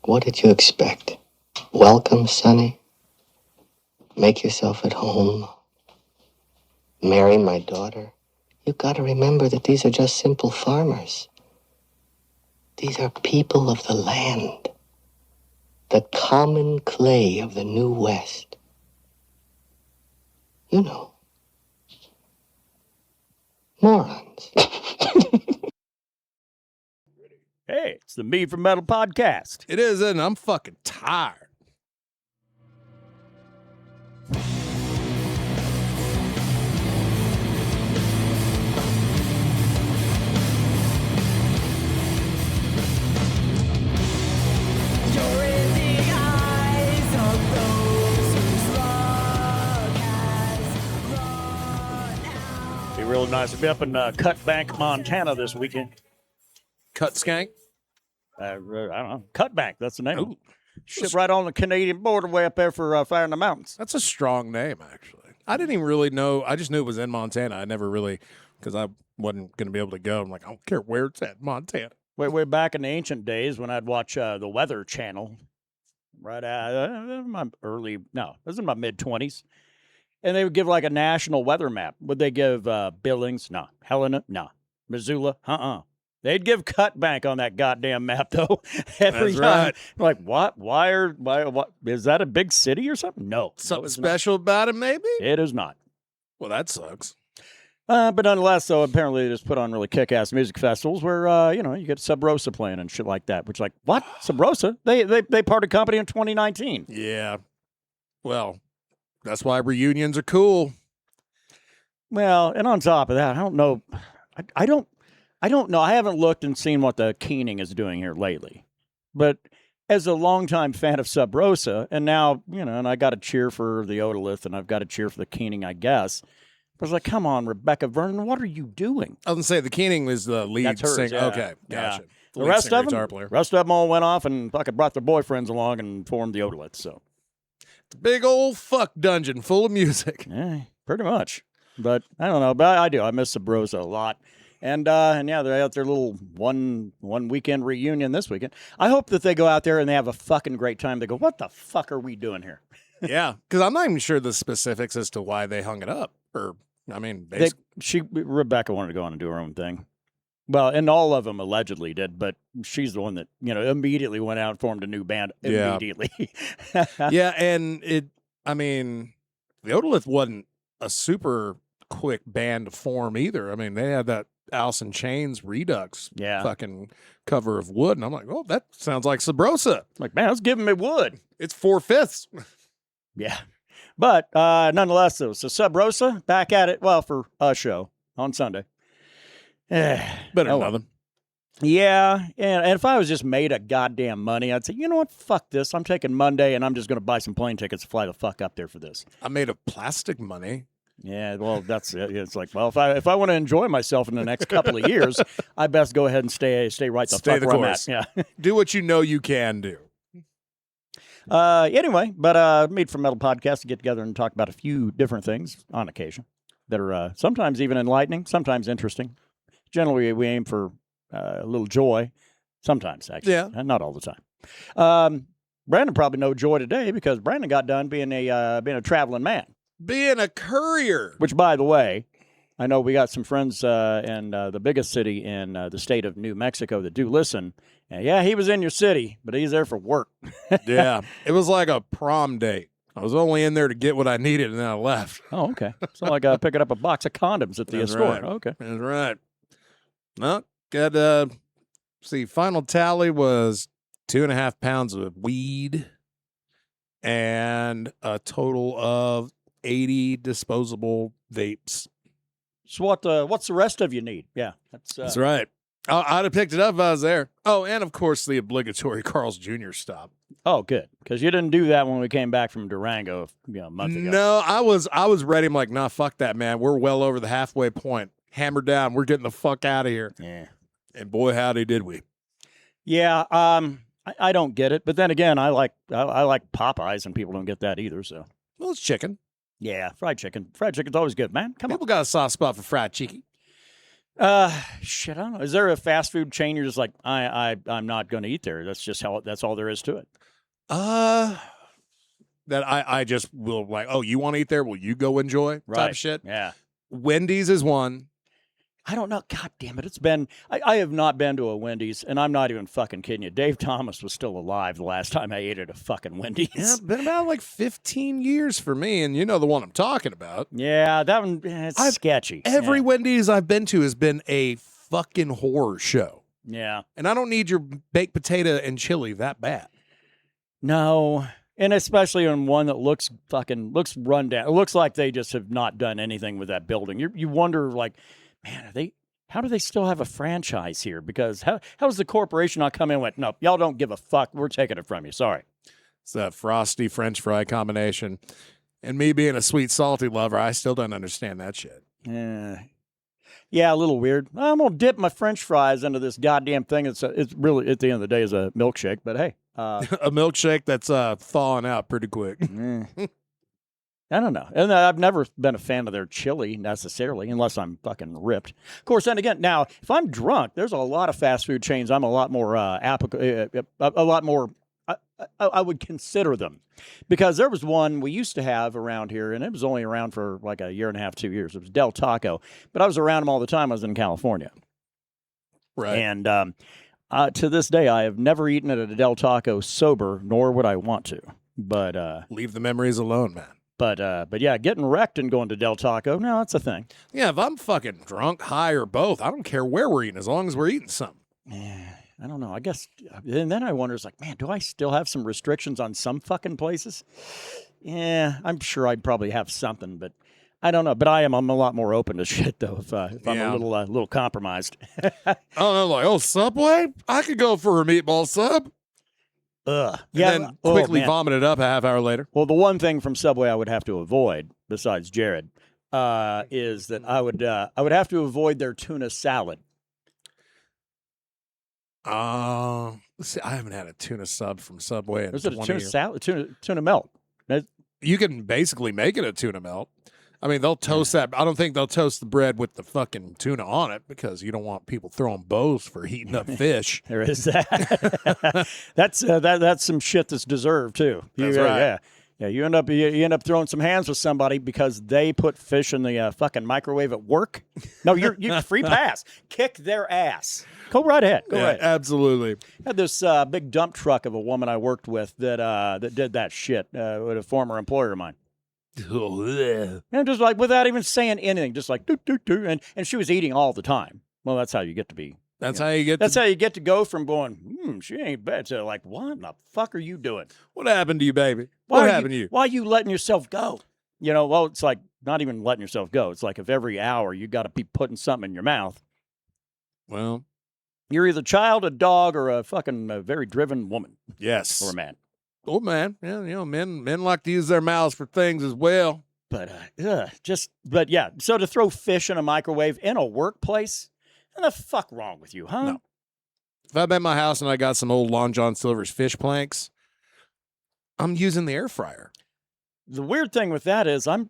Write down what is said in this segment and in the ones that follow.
What did you expect? Welcome, Sonny. Make yourself at home. Marry my daughter. You gotta remember that these are just simple farmers. These are people of the land. The common clay of the New West. You know. Morons. Hey, it's the Mead from Metal podcast. It is, and I'm fucking tired. Be real nice to be up in Cut Bank, Montana this weekend. Cut skank? I don't know. Cut Bank, that's the name. Ooh. Shit right on the Canadian border way up there for Fire in the Mountains. That's a strong name, actually. I didn't even really know. I just knew it was in Montana. I never really, because I wasn't going to be able to go. I'm like, I don't care where it's at, Montana. Way back in the ancient days when I'd watch the Weather Channel, right at my this is my mid-20s. And they would give like a national weather map. Would they give Billings? No. Helena? No. Missoula? They'd give Cut Bank on that goddamn map, though. Every That's time. right. Like, what? Why? What? Is that a big city or something? No. Something special about it, maybe? It is not. Well, that sucks. But nonetheless, though, apparently they just put on really kick-ass music festivals where, you get Sub Rosa playing and shit like that. Which, like, what? Sub Rosa? They parted company in 2019. Yeah. Well, that's why reunions are cool. Well, and on top of that, I don't know. I don't know. I haven't looked and seen what the Keening is doing here lately. But as a longtime fan of Sub Rosa, and now, and I got to cheer for the Odalith, and I've got to cheer for the Keening, I guess. I was like, come on, Rebecca Vernon, what are you doing? I was going to say, the Keening was the lead That's hers, singer. yeah. Okay, gotcha. Yeah. The rest of them all went off and fucking brought their boyfriends along and formed the Odalith, so. It's a big old fuck dungeon full of music. Yeah, pretty much. But I don't know, but I do. I miss Sub Rosa a lot. And yeah, they're out their little one weekend reunion this weekend. I hope that they go out there and they have a fucking great time. They go, what the fuck are we doing here? Yeah, because I'm not even sure the specifics as to why they hung it up. Rebecca wanted to go on and do her own thing. Well, and all of them allegedly did, but she's the one that, immediately went out and formed a new band immediately. Yeah, and the Odalith wasn't a super quick band to form either. I mean, they had that Alice in Chains Redux fucking cover of Wood, and I'm like, oh, that sounds like Sub Rosa. Like, man, it's giving me Wood. It's 4/5. Yeah. But nonetheless, though, so Sub Rosa, back at it, for a show on Sunday. Better than nothing. Yeah, and if I was just made of goddamn money, I'd say, you know what, fuck this. I'm taking Monday, and I'm just going to buy some plane tickets to fly the fuck up there for this. I'm made of plastic money. Yeah, well, that's it. It's like, well, if I want to enjoy myself in the next couple of years, I best go ahead and stay right the fuck where I'm at. Yeah. Do what you know you can do. Anyway, but Mead from Metal podcast to get together and talk about a few different things on occasion that are sometimes even enlightening, sometimes interesting. Generally, we aim for a little joy, sometimes actually, not all the time. Brandon probably no joy today because Brandon got done being a traveling man, being a courier. Which, by the way, I know we got some friends in the biggest city in the state of New Mexico that do listen. And yeah, he was in your city, but he's there for work. Yeah, it was like a prom date. I was only in there to get what I needed, and then I left. Oh, okay. So like picking up a box of condoms at the store. Right. Okay. That's right. Well, got final tally was 2.5 pounds of weed and a total of 80 disposable vapes. So what's the rest of you need? Yeah, that's right. I'd have picked it up if I was there. Oh, and of course the obligatory Carl's Jr. stop. Oh, good, because you didn't do that when we came back from Durango a month ago. No, I was ready. I'm like, nah, fuck that, man. We're well over the halfway point. Hammer down. We're getting the fuck out of here. Yeah. And boy, howdy did we. Yeah. I don't get it, but then again, I like Popeyes, and people don't get that either. So. Well, it's chicken. Yeah, fried chicken. Fried chicken's always good, man. Come on. People got a soft spot for fried chicken. Shit, I don't know. Is there a fast food chain you're just like, I'm not going to eat there? That's just that's all there is to it. That I just will like, oh, you want to eat there? Well, you go enjoy type of shit. Yeah. Wendy's is one. I don't know. God damn it. It's been, I have not been to a Wendy's, and I'm not even fucking kidding you. Dave Thomas was still alive the last time I ate at a fucking Wendy's. Yeah, it's been about like 15 years for me, and you know the one I'm talking about. Yeah, that one, it's sketchy. Every Wendy's I've been to has been a fucking horror show. Yeah. And I don't need your baked potato and chili that bad. No. And especially on one that looks run down. It looks like they just have not done anything with that building. You wonder, like, man, how do they still have a franchise here? Because how does the corporation not come in and went, nope, y'all don't give a fuck. We're taking it from you. Sorry. It's that frosty French fry combination. And me being a sweet, salty lover, I still don't understand that shit. Yeah, a little weird. I'm going to dip my French fries into this goddamn thing. It's really, at the end of the day, is a milkshake. But hey. A milkshake that's thawing out pretty quick. I don't know. And I've never been a fan of their chili necessarily, unless I'm fucking ripped. Of course, then again, now, if I'm drunk, there's a lot of fast food chains I'm a lot more I would consider them. Because there was one we used to have around here, and it was only around for like a year and a half, 2 years. It was Del Taco. But I was around them all the time. I was in California. Right. And to this day, I have never eaten at a Del Taco sober, nor would I want to. But leave the memories alone, man. But yeah, getting wrecked and going to Del Taco, no, that's a thing. Yeah, if I'm fucking drunk, high, or both, I don't care where we're eating as long as we're eating something. Yeah, I don't know. I guess, and then I wonder, it's like, man, do I still have some restrictions on some fucking places? Yeah, I'm sure I'd probably have something, but I don't know. But I'm a lot more open to shit though if I'm a little compromised. I don't know, like, Subway? I could go for a meatball sub. Ugh. And then quickly vomit it up a half hour later. Well, the one thing from Subway I would have to avoid, besides Jared, is that I would have to avoid their tuna salad. See, I haven't had a tuna sub from Subway in Is it a 20 tuna years. salad? Tuna melt. You can basically make it a tuna melt. I mean, they'll toast that. I don't think they'll toast the bread with the fucking tuna on it because you don't want people throwing bows for heating up fish. There is that. That's some shit that's deserved too. That's right. Yeah. You end up throwing some hands with somebody because they put fish in the fucking microwave at work. No, you're free pass. Kick their ass. Go right ahead. Go right. Absolutely. I had this big dump truck of a woman I worked with that did that shit with a former employer of mine. And just like without even saying anything, just like do. And she was eating all the time. Well, that's how you get to be. That's how you get. That's how you get to go from going, she ain't bad, to like, what in the fuck are you doing? What happened to you, baby? What happened to you? Why are you letting yourself go? Well, it's like not even letting yourself go. It's like if every hour you got to be putting something in your mouth. Well, you're either a child, a dog, or a fucking very driven woman. Yes, or a man. Oh man, yeah, men like to use their mouths for things as well. But yeah. So to throw fish in a microwave in a workplace, what the fuck wrong with you, huh? No. If I'm at my house and I got some old Long John Silver's fish planks, I'm using the air fryer. The weird thing with that is I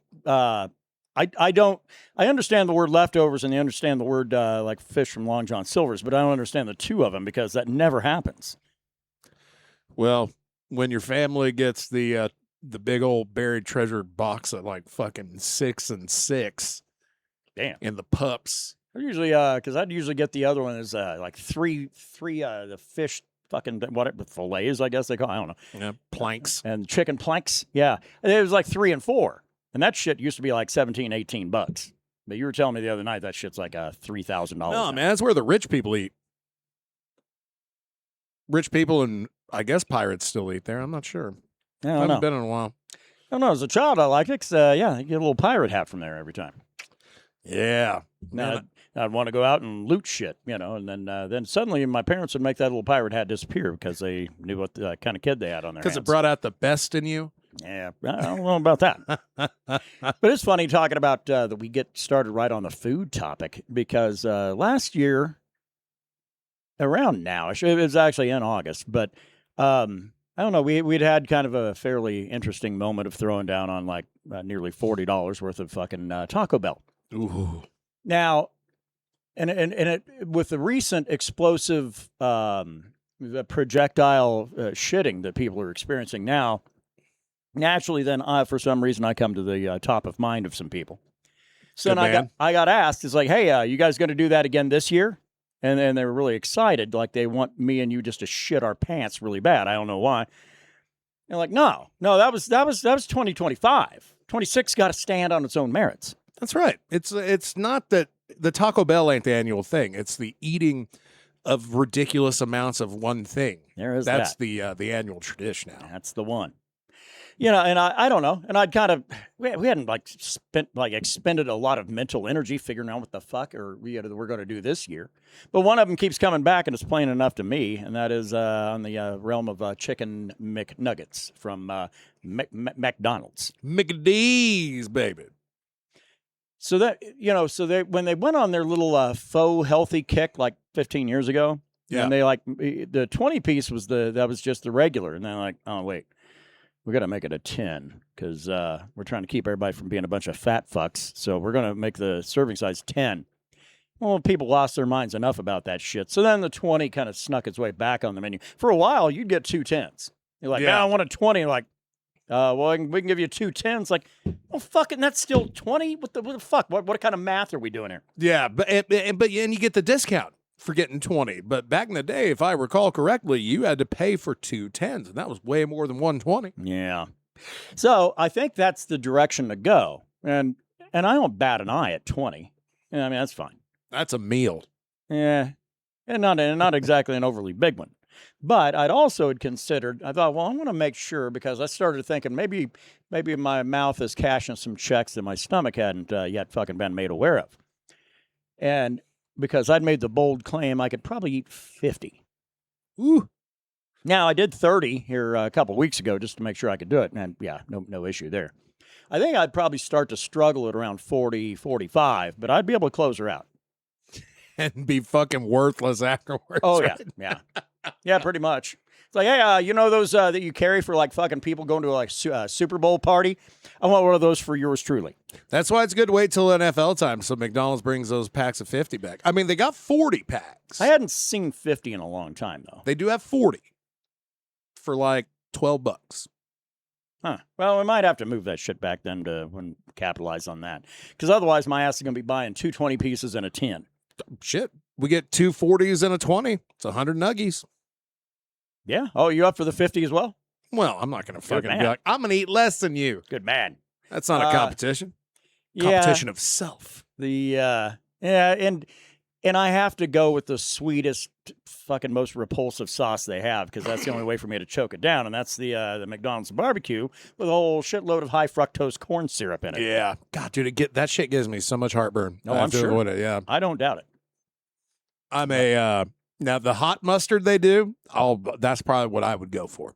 understand the word leftovers and I understand the word like fish from Long John Silver's, but I don't understand the two of them because that never happens. Well, when your family gets the big old buried treasure box of like fucking 6 and 6, damn, and the pups. I usually because I'd usually get the other one is like three the fish fucking fillets, I guess they call. I don't know. Yeah, planks and chicken planks. Yeah, it was like 3 and 4, and that shit used to be like $17-18. But you were telling me the other night that shit's like $3,000. No, man, that's where the rich people eat. Rich people and I guess pirates still eat there. I'm not sure. I haven't been in a while. I don't know. As a child, I liked it. 'Cause, you get a little pirate hat from there every time. Yeah. Now, I'd want to go out and loot shit, and then suddenly my parents would make that little pirate hat disappear because they knew what the kind of kid they had on their hands. Because it brought out the best in you? Yeah, I don't know about that. But it's funny talking about that we get started right on the food topic because last year, around now, it was actually in August, but I don't know, we'd had kind of a fairly interesting moment of throwing down on like nearly $40 worth of fucking Taco Bell. Ooh. Now, And it, with the recent explosive the projectile shitting that people are experiencing now, naturally, then for some reason I come to the top of mind of some people. So then I got asked, it's like, hey, you guys going to do that again this year? And then they were really excited, like they want me and you just to shit our pants really bad. I don't know why. And like, no, that was 2025. 26 got to stand on its own merits. That's right. It's not that the Taco Bell ain't the annual thing. It's the eating of ridiculous amounts of one thing. That's the annual tradition now. That's the one. And I don't know. And I'd kind of, we hadn't expended a lot of mental energy figuring out what the fuck we're going to do this year. But one of them keeps coming back, and it's plain enough to me, and that is on the realm of chicken McNuggets from McDonald's. McDee's, baby. So that, when they went on their little faux healthy kick like 15 years ago, and they the 20 piece was just the regular, and they're like, oh wait, we got to make it a 10 because we're trying to keep everybody from being a bunch of fat fucks. So we're going to make the serving size 10. Well, people lost their minds enough about that shit. So then the 20 kind of snuck its way back on the menu. For a while, you'd get 2 10s. You're like, I want a 20. You're like, well, we can give you 2 10s. Like, well, fucking, that's still 20? What the fuck? What kind of math are we doing here? Yeah, but you get the discount for getting 20. But back in the day, if I recall correctly, you had to pay for 2 10s, and that was way more than 120. Yeah. So I think that's the direction to go. And I don't bat an eye at 20. I mean, that's fine. That's a meal. Yeah. And not exactly an overly big one. But I'd also had considered, I thought, well, I want to make sure, because I started thinking maybe my mouth is cashing some checks that my stomach hadn't yet fucking been made aware of. And because I'd made the bold claim I could probably eat 50. Ooh. Now, I did 30 here a couple weeks ago just to make sure I could do it. And yeah, no issue there. I think I'd probably start to struggle at around 40, 45, but I'd be able to close her out. And be fucking worthless afterwards. Oh, right? Yeah. Yeah, pretty much. It's like, hey, those that you carry for like fucking people going to like a Super Bowl party? I want one of those for yours truly. That's why it's good to wait till NFL time so McDonald's brings those packs of 50 back. I mean, they got 40 packs. I hadn't seen 50 in a long time, though. They do have 40 for like $12. Huh. Well, we might have to move that shit back then to capitalize on that. Because otherwise, my ass is going to be buying 2 20 pieces and a 10. Shit. We get 2 40s and a 20. It's 100 nuggies. Yeah. Oh, you up for the 50 as well? Well, I'm not going to fucking be like, I'm going to eat less than you. Good man. That's not a competition. Yeah, competition of self. And I have to go with the sweetest, fucking most repulsive sauce they have, because that's the only way for me to choke it down, and that's the McDonald's barbecue with a whole shitload of high fructose corn syrup in it. Yeah. God, dude, that shit gives me so much heartburn. Oh, I'm sure. Avoid it, yeah. I don't doubt it. I'm now the hot mustard they do, that's probably what I would go for.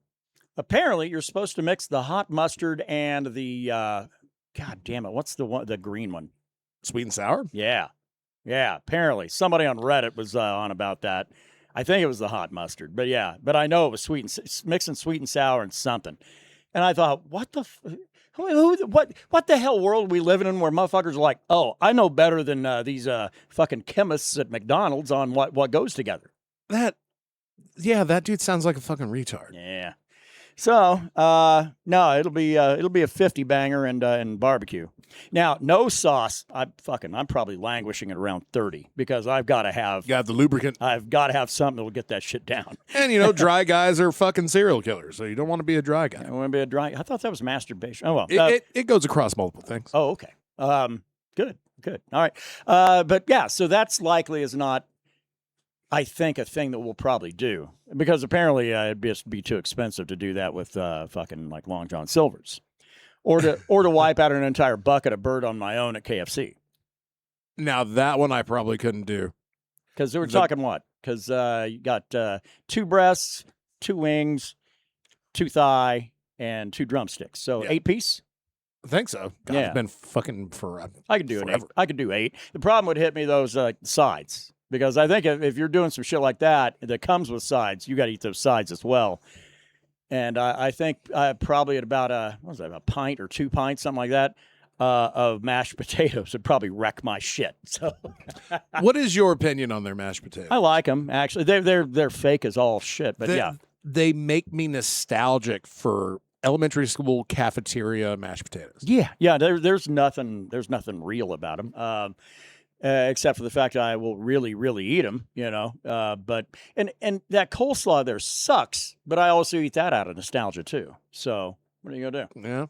Apparently, you're supposed to mix the hot mustard and the, God damn it, what's the green one? Sweet and sour? Yeah. Yeah, apparently. Somebody on Reddit was on about that. I think it was the hot mustard. But yeah, but I know it was mixing sweet and sour and something. And I thought, what the hell world are we living in where motherfuckers are like, oh, I know better than these fucking chemists at McDonald's on what goes together. That dude sounds like a fucking retard. Yeah. So, no, it'll be a 50 banger and barbecue. Now, no sauce. I'm probably languishing at around 30 because I've got to have. You got the lubricant. I've got to have something that will get that shit down. And dry guys are fucking serial killers, so you don't want to be a dry guy. I want to be a dry. I thought that was masturbation. Oh well, it goes across multiple things. Oh, okay. Good. All right. But yeah, so that's likely is not. I think a thing that we'll probably do, because apparently it'd be too expensive to do that with fucking like Long John Silver's, or to wipe out an entire bucket of bird on my own at KFC. Now that one I probably couldn't do, because we're talking what? Because you got 2 breasts, 2 wings, 2 thigh, and 2 drumsticks. So 8 piece. I think so. God, yeah, it's been fucking forever. I could do an 8. I could do 8. The problem would hit me those sides. Because I think if you're doing some shit like that comes with sides, you got to eat those sides as well. And I think probably at about a pint or 2 pints, something like that, of mashed potatoes would probably wreck my shit. So, what is your opinion on their mashed potatoes? I like them actually. They're fake as all shit, but they make me nostalgic for elementary school cafeteria mashed potatoes. Yeah. There's nothing real about them. Except for the fact that I will really, really eat them, but that coleslaw there sucks, but I also eat that out of nostalgia too. So what are you gonna do? Yeah.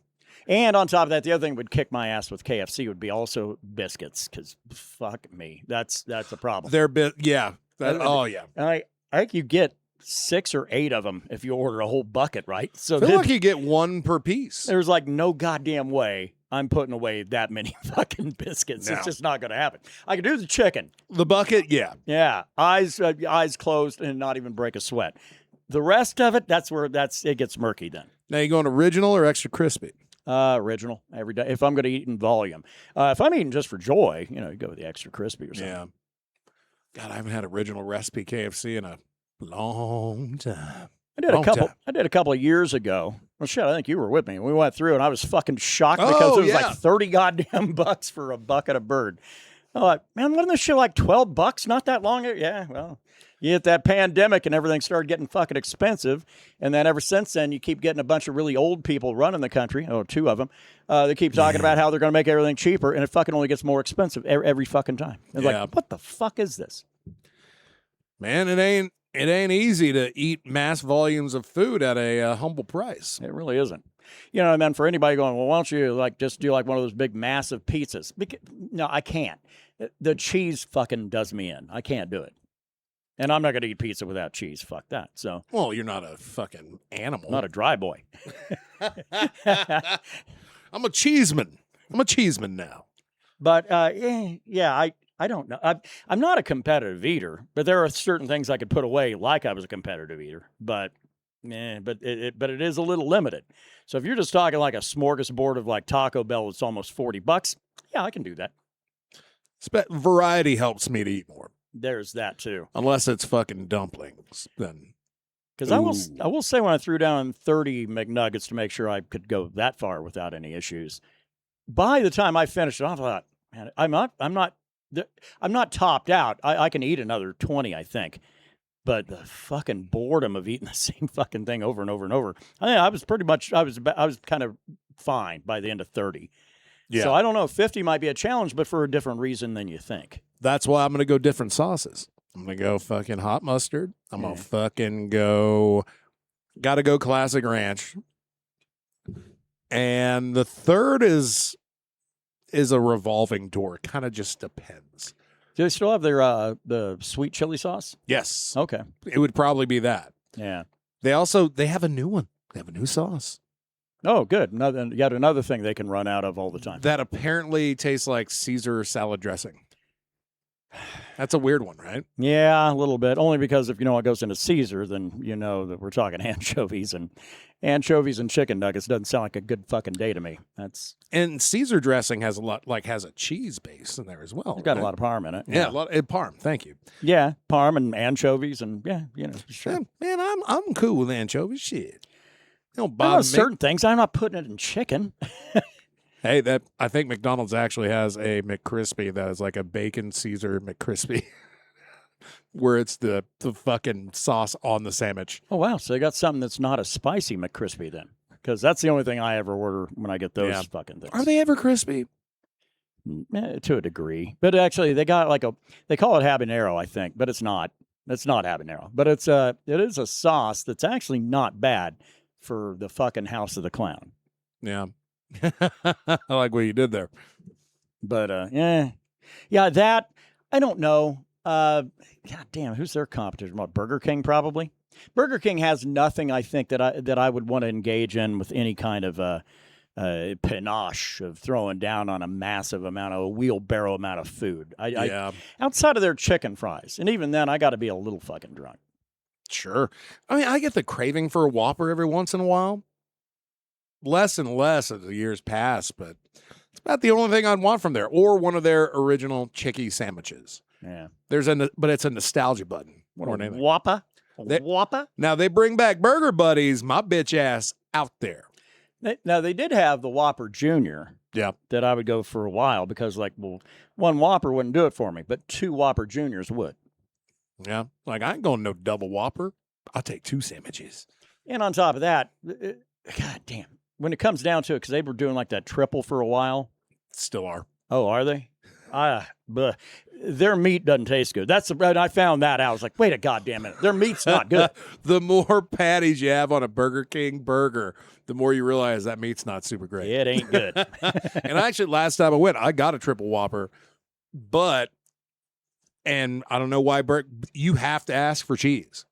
And on top of that, the other thing would kick my ass with KFC would be also biscuits, because fuck me, that's a problem. They're yeah. And I think you get 6 or 8 of them if you order a whole bucket, right? So I feel like you get 1 per piece. There's like no goddamn way I'm putting away that many fucking biscuits. No. It's just not going to happen. I can do the chicken. The bucket, yeah. Yeah, eyes closed and not even break a sweat. The rest of it, that's where it gets murky then. Now you going original or extra crispy? Original every day. If I'm going to eat in volume. If I'm eating just for joy, you go with the extra crispy or something. Yeah. God, I haven't had original recipe KFC in a long time. I did a couple of years ago. Well, shit, I think you were with me. We went through, and I was fucking shocked because it was like 30 goddamn bucks for a bucket of bird. I'm like, man, wasn't this shit like $12 not that long ago? Yeah, well, you hit that pandemic and everything started getting fucking expensive. And then ever since then, you keep getting a bunch of really old people running the country. Oh, 2 of them. They keep talking about how they're going to make everything cheaper, and it fucking only gets more expensive every fucking time. It's like, what the fuck is this? Man, it ain't easy to eat mass volumes of food at a humble price. It really isn't. And then for anybody going, well, why don't you just do one of those big massive pizzas? No, I can't. The cheese fucking does me in. I can't do it. And I'm not going to eat pizza without cheese. Fuck that. So. Well, you're not a fucking animal. Not a dry boy. I'm a cheeseman. I'm a cheeseman now. But I don't know. I'm not a competitive eater, but there are certain things I could put away like I was a competitive eater. But it is a little limited. So if you're just talking like a smorgasbord of like Taco Bell, it's almost $40. Yeah, I can do that. Variety helps me to eat more. There's that too. Unless it's fucking dumplings, then. Because I will say when I threw down 30 McNuggets to make sure I could go that far without any issues, by the time I finished it, I thought, man, I'm not topped out. I can eat another 20, I think. But the fucking boredom of eating the same fucking thing over and over and over. I was kind of fine by the end of 30. Yeah. So I don't know. 50 might be a challenge, but for a different reason than you think. That's why I'm going to go different sauces. I'm going to go fucking hot mustard. I'm going to fucking gotta go classic ranch. And the third is a revolving door. It kind of just depends. Do they still have their the sweet chili sauce? Yes. Okay. It would probably be that. Yeah. They have a new one. They have a new sauce. Oh, good. Yet another thing they can run out of all the time. That apparently tastes like Caesar salad dressing. That's a weird one, right? Yeah, a little bit. Only because if you know what goes into Caesar, then you know that we're talking anchovies and chicken nuggets. Doesn't sound like a good fucking day to me. And Caesar dressing has has a cheese base in there as well. It's got a lot of parm in it. Yeah, a lot of parm. Thank you. Yeah, parm and anchovies and sure. Man, I'm cool with anchovies. Shit, don't bother me. Certain things I'm not putting it in chicken. Hey, I think McDonald's actually has a McCrispy that is like a bacon Caesar McCrispy, where it's the fucking sauce on the sandwich. Oh wow! So they got something that's not a spicy McCrispy then, because that's the only thing I ever order when I get those fucking things. Are they ever crispy? To a degree, but actually they got they call it habanero, I think, but it's not. It's not habanero, but it is a sauce that's actually not bad for the fucking House of the Clown. Yeah. I like what you did there. But that I don't know. God damn, who's their competition? What, Burger King probably? Burger King has nothing I think that I would want to engage in with any kind of panache of throwing down on a wheelbarrow amount of food. Outside of their chicken fries, and even then I got to be a little fucking drunk. Sure. I mean, I get the craving for a Whopper every once in a while. Less and less as the years pass, but it's about the only thing I'd want from there, or one of their original chicky sandwiches. Yeah, but it's a nostalgia button. What a Whopper? Whopper? Now they bring back Burger Buddies, my bitch ass out there. Now they did have the Whopper Junior. Yeah. That I would go for a while because, like, well, one Whopper wouldn't do it for me, but 2 Whopper Juniors would. Yeah. Like, I ain't going no double Whopper. I'll take 2 sandwiches. And on top of that, God damn, when it comes down to it, because they were doing like that triple for a while. Still are. Oh, are they? But their meat doesn't taste good. I found that out. I was like, wait a goddamn minute. Their meat's not good. The more patties you have on a Burger King burger, the more you realize that meat's not super great. It ain't good. And actually, last time I went, I got a triple Whopper, and I don't know why, you have to ask for cheese.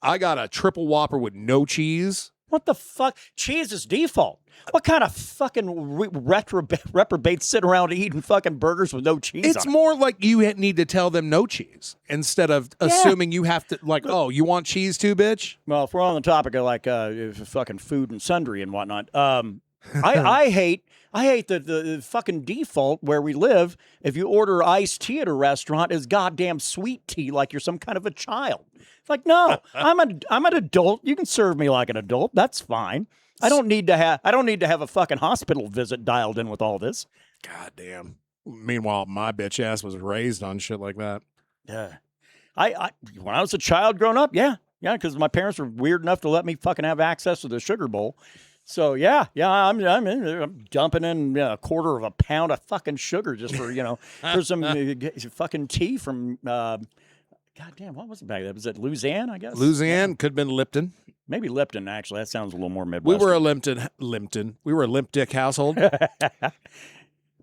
I got a triple Whopper with no cheese. What the fuck? Cheese is default. What kind of fucking reprobates sit around eating fucking burgers with no cheese? It's more like you need to tell them no cheese instead of assuming you have to, like, oh, you want cheese too, bitch? Well, if we're on the topic of like fucking food and sundry and whatnot, I hate the fucking default where we live. If you order iced tea at a restaurant, is goddamn sweet tea like you're some kind of a child. It's like, no, I'm an adult. You can serve me like an adult. That's fine. I don't need to have a fucking hospital visit dialed in with all this. God damn. Meanwhile, my bitch ass was raised on shit like that. Yeah. I when I was a child growing up, yeah, because my parents were weird enough to let me fucking have access to the sugar bowl. So yeah, I'm dumping in a quarter of a pound of fucking sugar just for for some fucking tea from. Goddamn, what was it back then? Was it Louisiana, I guess? Louisiana, could have been Lipton. Maybe Lipton, actually. That sounds a little more Midwestern. We were a Lipton. We were a limp dick household.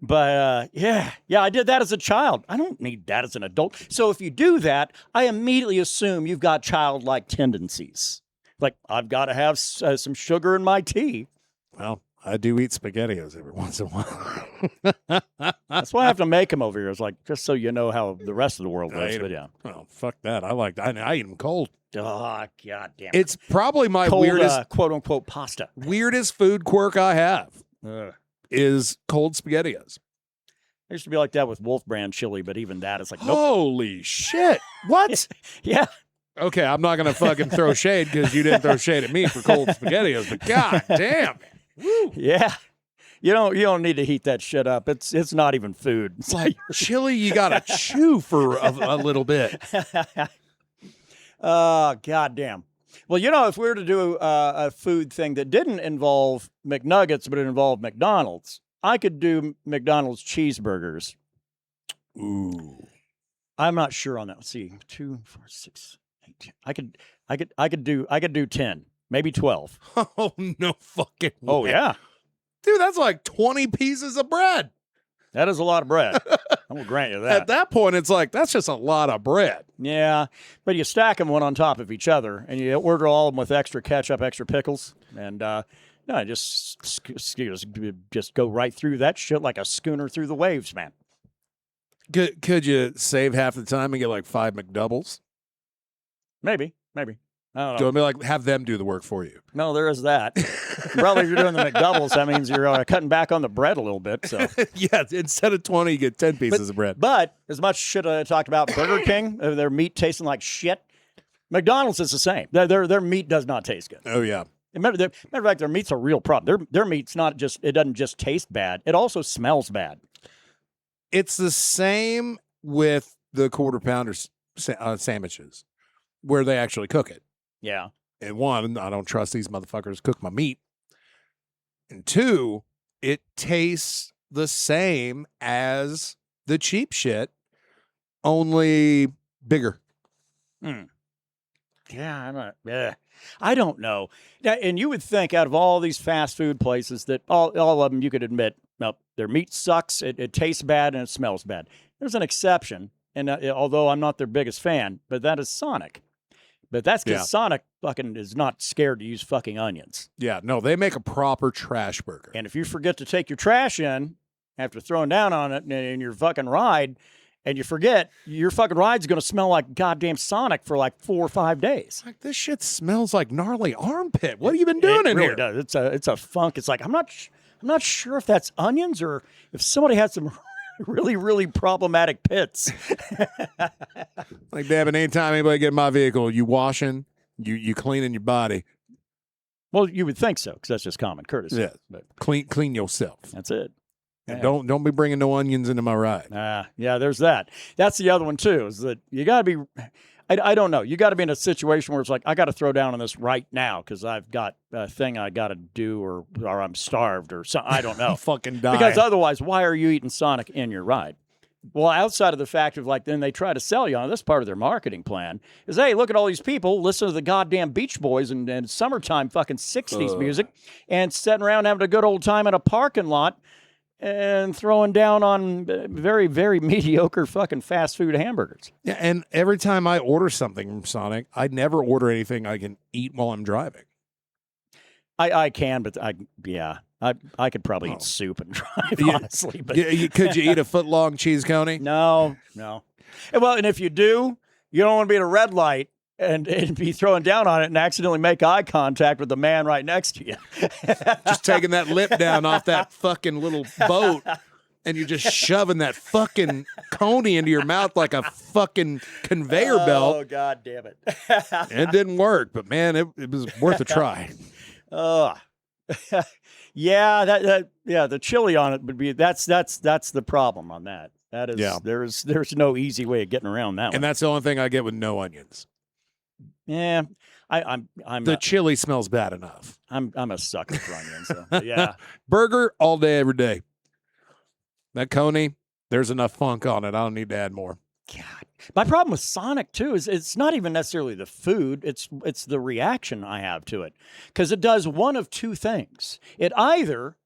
But, yeah, I did that as a child. I don't need that as an adult. So if you do that, I immediately assume you've got childlike tendencies. Like, I've got to have some sugar in my tea. Well, I do eat SpaghettiOs every once in a while. That's why I have to make them over here. It's like, just so you know how the rest of the world lives. But yeah. Oh, fuck that. I eat them cold. Oh, God damn it. It's probably my cold, weirdest, quote-unquote, pasta. Weirdest food quirk I have is cold SpaghettiOs. I used to be like that with Wolf Brand chili, but even that is like, nope. Holy shit. What? Yeah. Okay, I'm not going to fucking throw shade because you didn't throw shade at me for cold SpaghettiOs, but god damn it. Woo. Yeah. You don't need to heat that shit up. It's not even food. It's like chili you got to chew for a little bit. Oh, goddamn. Well, if we were to do a food thing that didn't involve McNuggets, but it involved McDonald's, I could do McDonald's cheeseburgers. Ooh. I'm not sure on that. Let's see. 2, 4, 6, 8. I could do 10, maybe 12. Oh, no fucking way. Oh, yeah. Dude, that's like 20 pieces of bread. That is a lot of bread. I will grant you that. At that point, it's like, that's just a lot of bread. Yeah, but you stack them one on top of each other, and you order all of them with extra ketchup, extra pickles, and just go right through that shit like a schooner through the waves, man. Could you save half the time and get like 5 McDoubles? Maybe. I don't know. Do you want me like have them do the work for you? No, there is that. Probably if you're doing the McDoubles, that means you're cutting back on the bread a little bit. So yeah, instead of 20, you get 10 pieces of bread. But as much shit I talked about Burger King, their meat tasting like shit, McDonald's is the same. Their meat does not taste good. Oh, yeah. Matter of fact, their meat's a real problem. Their meat's not just, it doesn't just taste bad. It also smells bad. It's the same with the quarter pounder sandwiches where they actually cook it. Yeah. And 1, I don't trust these motherfuckers to cook my meat. And 2, it tastes the same as the cheap shit, only bigger. Yeah, I don't know. And you would think out of all these fast food places that all of them you could admit, no, their meat sucks, it tastes bad, and it smells bad. There's an exception, and although I'm not their biggest fan, but that is Sonic. But that's because Sonic fucking is not scared to use fucking onions. Yeah, no, they make a proper trash burger. And if you forget to take your trash in after throwing down on it in your fucking ride, and you forget, your fucking ride's going to smell like goddamn Sonic for like 4 or 5 days. Like, this shit smells like gnarly armpit. What have you been doing in here? It really does. It's a funk. It's like, I'm not sure if that's onions or if somebody had some really, really problematic pits. Like, damn it, anytime anybody get in my vehicle, you washing, you cleaning your body. Well, you would think so, because that's just common courtesy. Yeah, but clean yourself. That's it. And don't be bringing no onions into my ride. Yeah, there's that. That's the other one too. Is that you got to be? I don't know. You got to be in a situation where it's like I got to throw down on this right now because I've got a thing I got to do, or I'm starved, or something. I don't know. Fucking die. Because otherwise, why are you eating Sonic in your ride? Well, outside of the fact of like, then they try to sell you on this part of their marketing plan is, hey, look at all these people listen to the goddamn Beach Boys and summertime fucking 60s music and sitting around having a good old time in a parking lot and throwing down on very, very mediocre fucking fast food hamburgers. Yeah, and every time I order something from Sonic, I never order anything I can eat while I'm driving. I can, but I could probably eat soup and drive, honestly. But could you eat a foot-long cheese coney? No. Well, and if you do, you don't want to be at a red light and be throwing down on it and accidentally make eye contact with the man right next to you. Just taking that lip down off that fucking little boat, and you're just shoving that fucking coney into your mouth like a fucking conveyor belt. Oh, God damn it. It didn't work, but, man, it was worth a try. Yeah, the chili on it would be that's the problem on that. That is there's no easy way of getting around that one. And that's the only thing I get with no onions. Yeah, I'm the chili smells bad enough. I'm a sucker for onions. So, yeah, burger all day, every day. That coney, there's enough funk on it. I don't need to add more. God, my problem with Sonic too is it's not even necessarily the food; it's the reaction I have to it, because it does one of two things. It either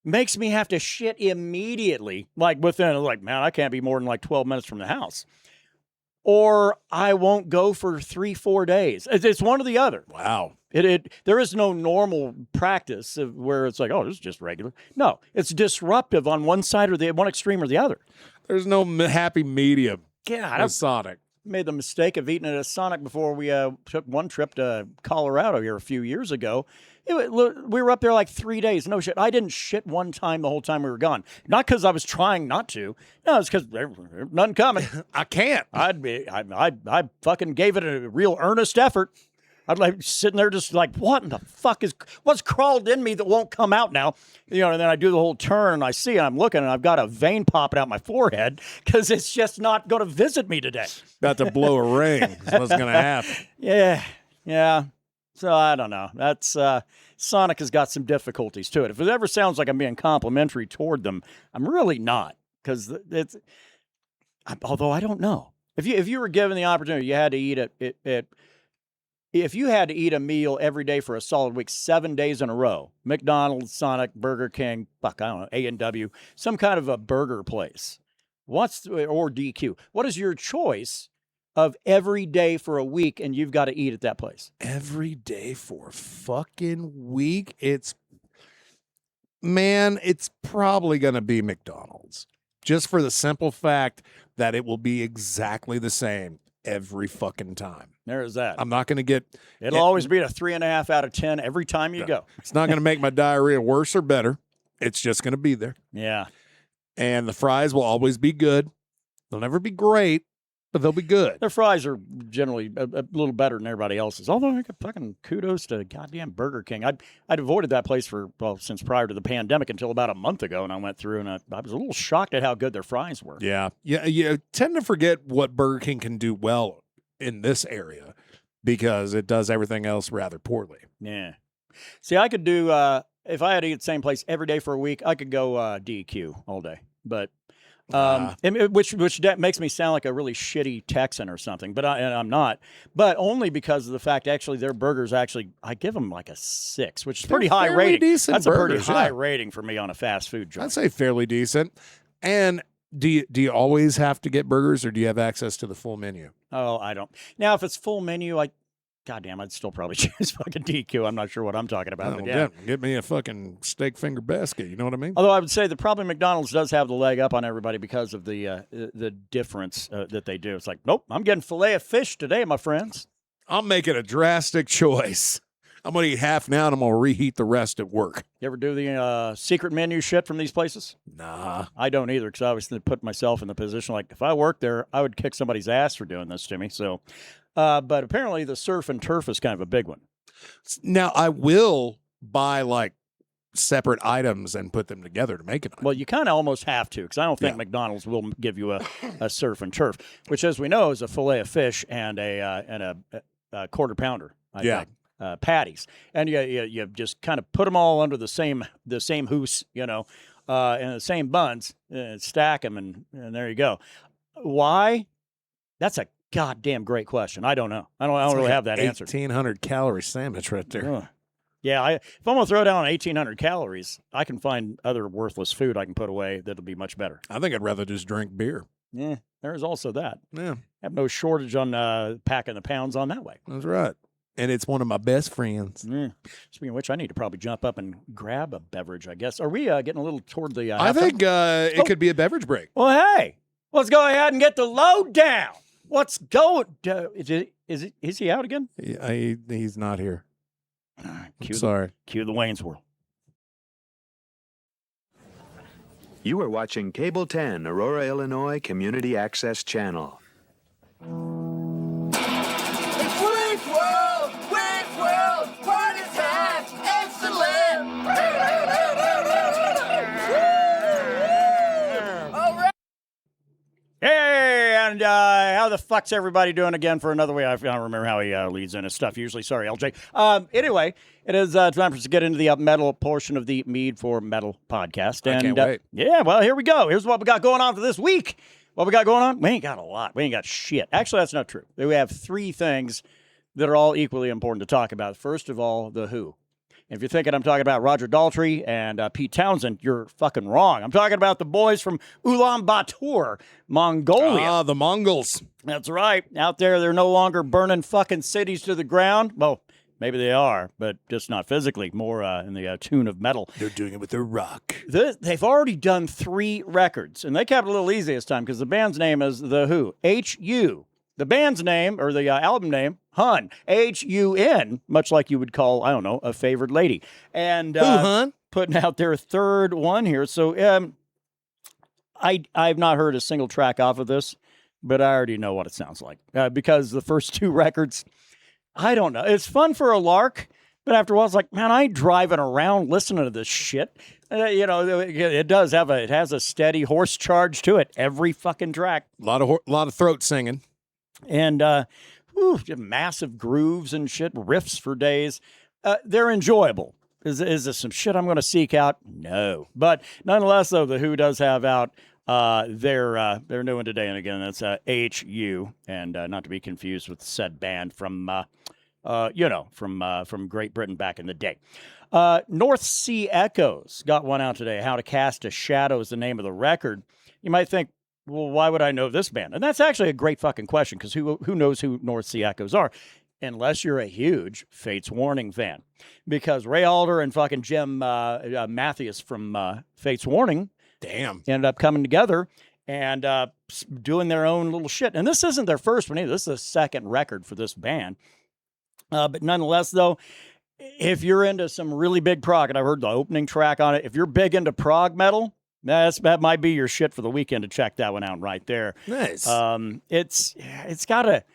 makes me have to shit immediately, like man, I can't be more than like 12 minutes from the house. Or I won't go for 3-4 days. It's one or the other. Wow. There is no normal practice where it's like, oh, this is just regular. No, it's disruptive on one side or one extreme or the other. There's no happy medium. God, with Sonic. Made the mistake of eating at a Sonic before we took one trip to Colorado here a few years ago. We were up there like 3 days. No shit. I didn't shit one time the whole time we were gone. Not because I was trying not to. No, it's because there's none coming. I can't. I fucking gave it a real earnest effort. I'd like sitting there just like, what in the fuck what's crawled in me that won't come out now? And then I do the whole turn and I see, and I'm looking, and I've got a vein popping out my forehead because it's just not going to visit me today. About to blow a ring is what's going to happen. Yeah. So I don't know. That's Sonic has got some difficulties to it. If it ever sounds like I'm being complimentary toward them, I'm really not, because although I don't know. If you were given the opportunity, you had to eat if you had to eat a meal every day for a solid week, 7 days in a row, McDonald's, Sonic, Burger King, I don't know, A&W, some kind of a burger place, or DQ, what is your choice of every day for a week, and you've got to eat at that place? Every day for a fucking week? It's probably going to be McDonald's. Just for the simple fact that it will be exactly the same every fucking time. There's that. I'm not going to get... It'll always be a 3.5 out of 10 every time you go. It's not going to make my diarrhea worse or better. It's just going to be there. Yeah. And the fries will always be good. They'll never be great, but they'll be good. Their fries are generally a little better than everybody else's. Although I got fucking kudos to goddamn Burger King. I'd avoided that place since prior to the pandemic until about a month ago, and I went through and I was a little shocked at how good their fries were. Yeah. You tend to forget what Burger King can do well in this area because it does everything else rather poorly. Yeah. See, I could do if I had to eat the same place every day for a week, I could go DQ all day. But which that makes me sound like a really shitty Texan or something, but I'm not. But only because of the fact, actually, their burgers I give them like a 6, which is pretty high rating. Decent That's burgers, a pretty high rating for me on a fast food joint. I'd say fairly decent. And do you always have to get burgers, or do you have access to the full menu? Oh, I don't. Now, if it's full menu, goddamn, I'd still probably choose fucking DQ. I'm not sure what I'm talking about. Get me a fucking steak finger basket. You know what I mean? Although I would say that probably McDonald's does have the leg up on everybody because of the difference that they do. It's like, nope, I'm getting filet of fish today, my friends. I'm making a drastic choice. I'm going to eat half now, and I'm going to reheat the rest at work. You ever do the secret menu shit from these places? Nah. I don't either, because I always put myself in the position, like, if I worked there, I would kick somebody's ass for doing this to me. So, but apparently the surf and turf is kind of a big one. Now, I will buy, like, separate items and put them together to make it. Well, you kind of almost have to, because I don't think McDonald's will give you a surf and turf, which, as we know, is a fillet of fish and a quarter pounder. I think, patties, and you just kind of put them all under the same hoose, and the same buns, stack them, and there you go. Why? That's a goddamn great question. I don't know. I don't really have that answer. 1,800 calorie sandwich right there. Yeah, if I'm going to throw down 1,800 calories, I can find other worthless food I can put away that'll be much better. I think I'd rather just drink beer. Yeah, there's also that. Yeah. Have no shortage on packing the pounds on that way. That's right. And it's one of my best friends. Speaking of which, I need to probably jump up and grab a beverage, I guess. Are we getting a little toward the I think it could be a beverage break. Well, hey, let's go ahead and get the load down. What's going? Is he out again? He's not here. Sorry. Cue the Wayne's World. You are watching Cable 10, Aurora, Illinois Community Access Channel. It's Wayne's World! Wayne's World! Party time! Excellent! All right. Hey, and how the fuck's everybody doing again for another way? I don't remember how he leads in his stuff usually. Sorry, LJ. Anyway, it is time for us to get into the metal portion of the Mead for Metal podcast. And, I can't wait. Yeah, well, here we go. Here's what we got going on for this week. What we got going on? We ain't got a lot. We ain't got shit. Actually, that's not true. We have three things that are all equally important to talk about. First of all, The Who. If you're thinking I'm talking about Roger Daltrey and Pete Townsend, you're fucking wrong. I'm talking about the boys from Ulaanbaatar, Mongolia. Ah, the Mongols. That's right. Out there, they're no longer burning fucking cities to the ground. Well, maybe they are, but just not physically, more in the tune of metal. They're doing it with their rock. They've already done 3 records, and they kept it a little easy this time because the band's name is The Who, H-U. The band's name, or the album name, Hun, H-U-N, much like you would call, I don't know, a favored lady. And Hun? Putting out their third one here. So I've not heard a single track off of this, but I already know what it sounds like because the first 2 records, I don't know. It's fun for a lark, but after a while, it's like, man, I ain't driving around listening to this shit. It has a steady horse charge to it every fucking track. A lot of throat singing. And just massive grooves and shit, riffs for days. They're enjoyable. Is this some shit I'm going to seek out? No. But nonetheless, though, The Who does have out their new one today. And again, that's H-U, and not to be confused with said band from Great Britain back in the day. North Sea Echoes got one out today. How to Cast a Shadow is the name of the record. You might think, well, why would I know this band? And that's actually a great fucking question, because who knows who North Sea Echoes are? Unless you're a huge Fates Warning fan. Because Ray Alder and fucking Jim Mathias from Fates Warning ended up coming together and doing their own little shit. And this isn't their first one either. This is the second record for this band. But nonetheless, though, if you're into some really big prog, and I've heard the opening track on it, if you're big into prog metal, that might be your shit for the weekend to check that one out right there. Nice. It's got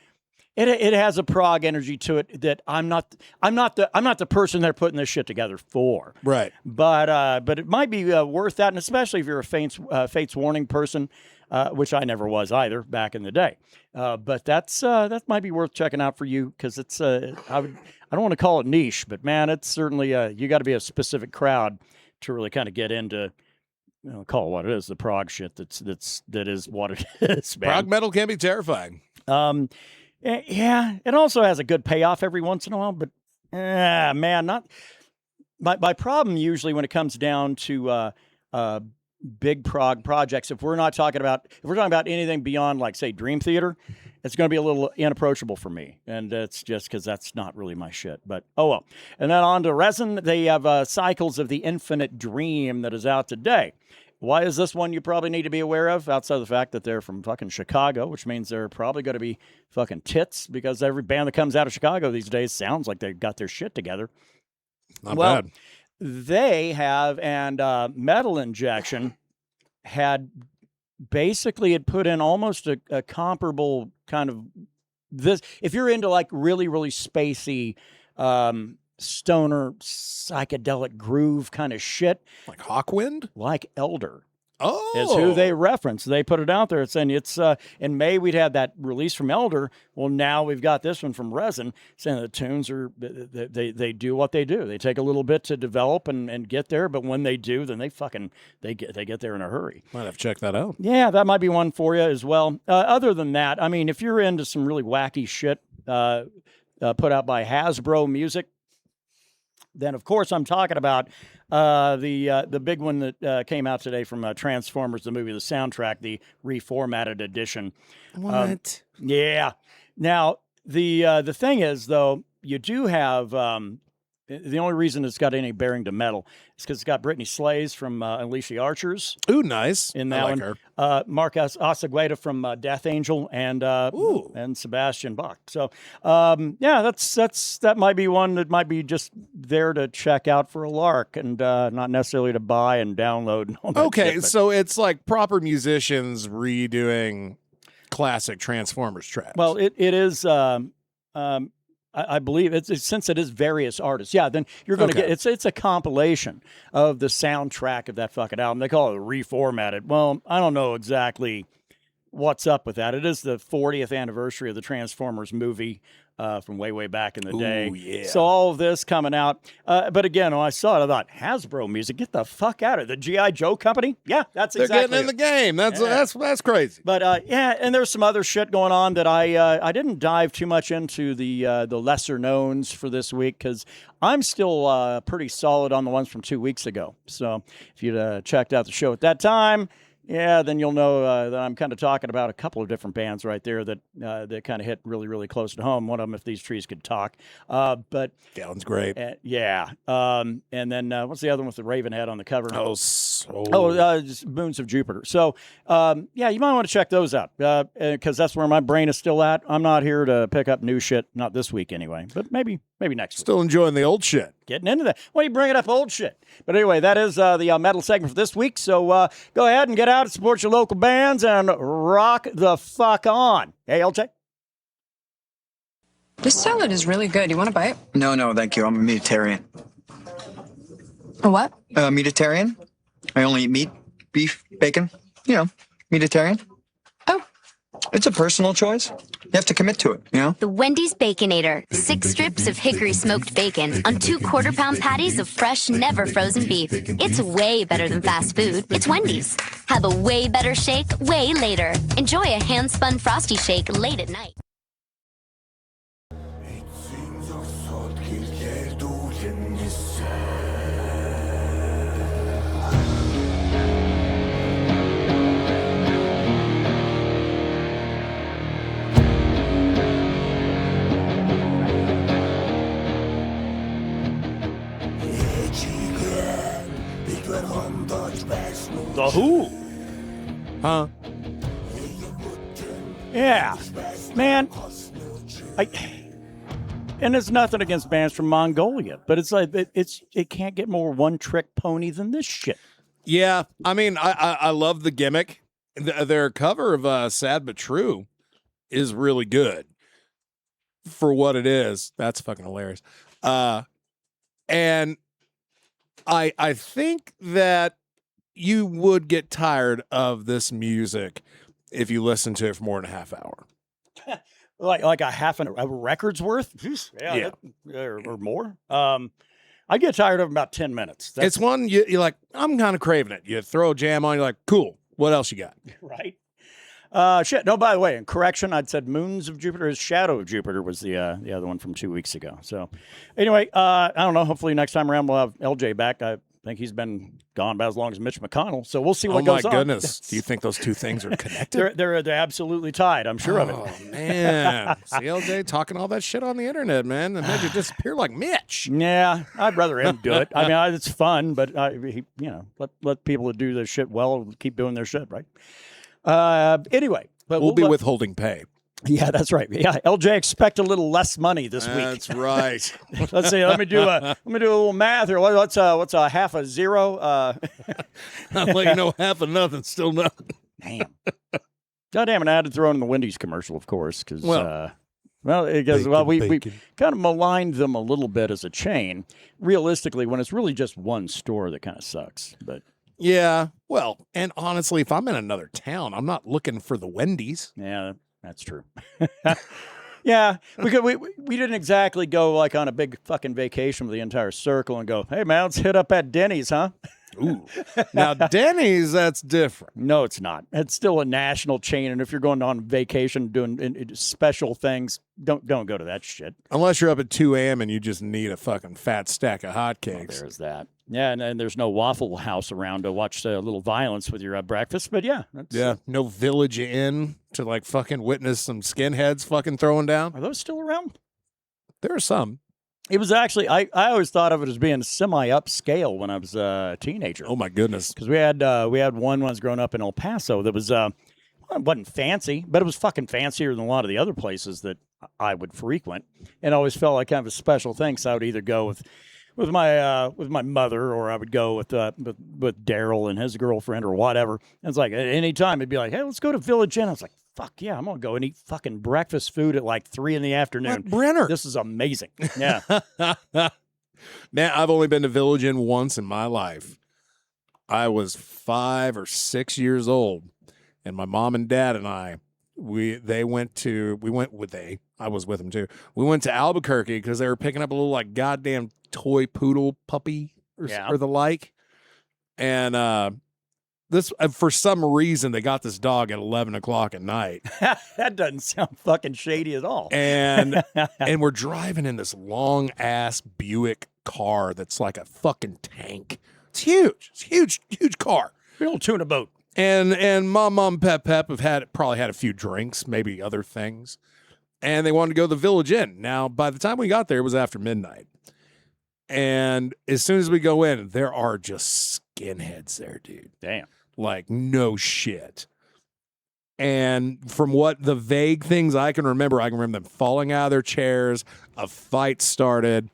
it has a prog energy to it that I'm not the person they're putting this shit together for. Right. But it might be worth that, and especially if you're a Fates Warning person, which I never was either back in the day. But that might be worth checking out for you, because it's I don't want to call it niche, but man, it's certainly you got to be a specific crowd to really kind of get into. Call it what it is, the prog shit that is what it is, man. Prog metal can be terrifying. Yeah, it also has a good payoff every once in a while, but man, not my problem usually when it comes down to big prog projects. If we're talking about anything beyond, like, say, Dream Theater, it's going to be a little inapproachable for me, and it's just because that's not really my shit. But oh well. And then on to Resin, they have Cycles of the Infinite Dream that is out today. Why is this one you probably need to be aware of, outside of the fact that they're from fucking Chicago, which means they're probably going to be fucking tits, because every band that comes out of Chicago these days sounds like they've got their shit together. Not bad. They have, and Metal Injection had put in almost a comparable kind of this. If you're into like really, really spacey stoner psychedelic groove kind of shit. Like Hawkwind? Like Elder. Oh. Is who they reference. They put it out there. It's saying it's in May we'd had that release from Elder. Well, now we've got this one from Resin saying the tunes are they do what they do. They take a little bit to develop and get there, but when they do, then they get there in a hurry. Might have to check that out. Yeah, that might be one for you as well. Other than that, I mean, if you're into some really wacky shit put out by Hasbro Music, then of course I'm talking about the big one that came out today from Transformers, the movie, the soundtrack, the reformatted edition. What? Yeah. Now the thing is, though, you do have the only reason it's got any bearing to metal is because it's got Brittany Slays from Unleash the Archers. Ooh, nice. In that I like one, her. Marcus Asagueda from Death Angel and Sebastian Bach. So yeah, that might be one that might be just there to check out for a lark and not necessarily to buy and download. And all that Okay, shit, so it's like proper musicians redoing classic Transformers tracks. well, it is. I believe it's since it is various artists. Yeah, then you're going to Okay. get it's a compilation of the soundtrack of that fucking album. They call it reformatted. Well, I don't know exactly what's up with that. It is the 40th anniversary of the Transformers movie from way back in the day. Ooh, yeah. So all of this coming out. But again, when I saw it, I thought Hasbro Music, get the fuck out of it. The G.I. Joe company. Yeah, that's They're exactly getting in it. the game. That's Yeah. crazy. But yeah, and there's some other shit going on that I didn't dive too much into the lesser knowns for this week because I'm still pretty solid on the ones from 2 weeks ago. So if you'd checked out the show at that time, yeah, then you'll know that I'm kind of talking about a couple of different bands right there that kind of hit really, really close to home. One of them, If These Trees Could Talk. But That one's great. yeah. And then what's the other one with the raven head on the cover? Just Moons of Jupiter. So, yeah, you might want to check those out because that's where my brain is still at. I'm not here to pick up new shit, not this week anyway, but maybe next week. Still enjoying the old shit. Getting into that. Well, you bringing up old shit. But anyway, that is the metal segment for this week. So go ahead and get out and support your local bands and rock the fuck on. Hey, LJ? This salad is really good. You want a bite? No, thank you. I'm a meatitarian. A what? Meatitarian? I only eat meat, beef, bacon. You know, meatitarian. Oh. It's a personal choice. You have to commit to it, you know? The Wendy's Baconator. 6 strips of hickory smoked bacon on 2 quarter-pound patties of fresh, never frozen beef. It's way better than fast food. It's Wendy's. Have a way better shake way later. Enjoy a hand-spun Frosty shake late at night. The Who. Huh? Yeah. Man. And it's nothing against bands from Mongolia, but it's like it can't get more one-trick pony than this shit. Yeah, I mean, I love the gimmick. Their cover of Sad But True is really good for what it is. That's fucking hilarious. And I think that you would get tired of this music if you listen to it for more than a half hour. Like a half a record's worth? Yeah. Or more. I get tired of about 10 minutes. It's one you're like, I'm kind of craving it. You throw a jam on, you're like, cool. What else you got? Right. Shit. No, by the way, in correction, I'd said Moons of Jupiter. His Shadow of Jupiter was the other one from 2 weeks ago. So anyway, I don't know. Hopefully next time around we'll have LJ back. I think he's been gone about as long as Mitch McConnell. So we'll see what goes on. Oh, my goodness. Do you think those two things are connected? They're absolutely tied. I'm sure of it. Oh, man. CLJ talking all that shit on the internet, man. And made you disappear like Mitch. Yeah, I'd rather him do it. I mean, it's fun, but let people that do their shit well keep doing their shit, right? Anyway, but We'll be withholding pay. Yeah, that's right. Yeah, LJ, expect a little less money this week. That's right. Let's see. Let me do a little math here. What's a half a zero? I'll let you know half of nothing, still nothing. Damn. God damn it! I had to throw in the Wendy's commercial, of course, because Well, because we kind of maligned them a little bit as a chain. Realistically, when it's really just one store, that kind of sucks. But yeah, well, and honestly, if I'm in another town, I'm not looking for the Wendy's. Yeah, that's true. Yeah, we didn't exactly go like on a big fucking vacation with the entire circle and go, hey man, let's hit up at Denny's, huh? Ooh. Now, Denny's, that's different. No, it's not. It's still a national chain, and if you're going on vacation doing special things, don't go to that shit. Unless you're up at 2 a.m. and you just need a fucking fat stack of hotcakes. Well, there's that. Yeah, and there's no Waffle House around to watch a little violence with your breakfast, but yeah. No Village Inn to like fucking witness some skinheads fucking throwing down. Are those still around? There are some. It was actually, I always thought of it as being semi-upscale when I was a teenager. Oh, my goodness. Because we had one when I was growing up in El Paso that was, it wasn't fancy, but it was fucking fancier than a lot of the other places that I would frequent. And always felt like kind of a special thing. So I would either go with my mother, or I would go with Daryl and his girlfriend or whatever. And it's like at any time it'd be like, hey, let's go to Village Inn. I was like, fuck yeah, I'm gonna go and eat fucking breakfast food at like 3 PM. Like Brenner. This is amazing. Yeah. Man, I've only been to Village Inn once in my life. I was 5 or 6 years old, and my mom and dad and I, I was with them too. We went to Albuquerque because they were picking up a little like goddamn toy poodle puppy or the like. And this for some reason they got this dog at 11 o'clock at night. That doesn't sound fucking shady at all. And we're driving in this long ass Buick car that's like a fucking tank. It's huge. It's huge car. Big old tuna boat. And Mom, Pep have probably had a few drinks, maybe other things. And they wanted to go to the Village Inn. Now, by the time we got there, it was after midnight. And as soon as we go in, there are just skinheads there, dude. Damn. Like, no shit. And from what the vague things I can remember them falling out of their chairs, a fight started,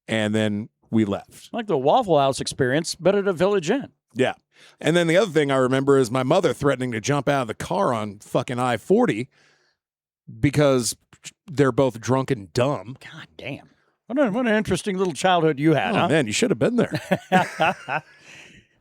and then we left. Like the Waffle House experience, but at a Village Inn. Yeah. And then the other thing I remember is my mother threatening to jump out of the car on fucking I-40 because they're both drunk and dumb. God damn. What an interesting little childhood you had, huh? Man, you should have been there.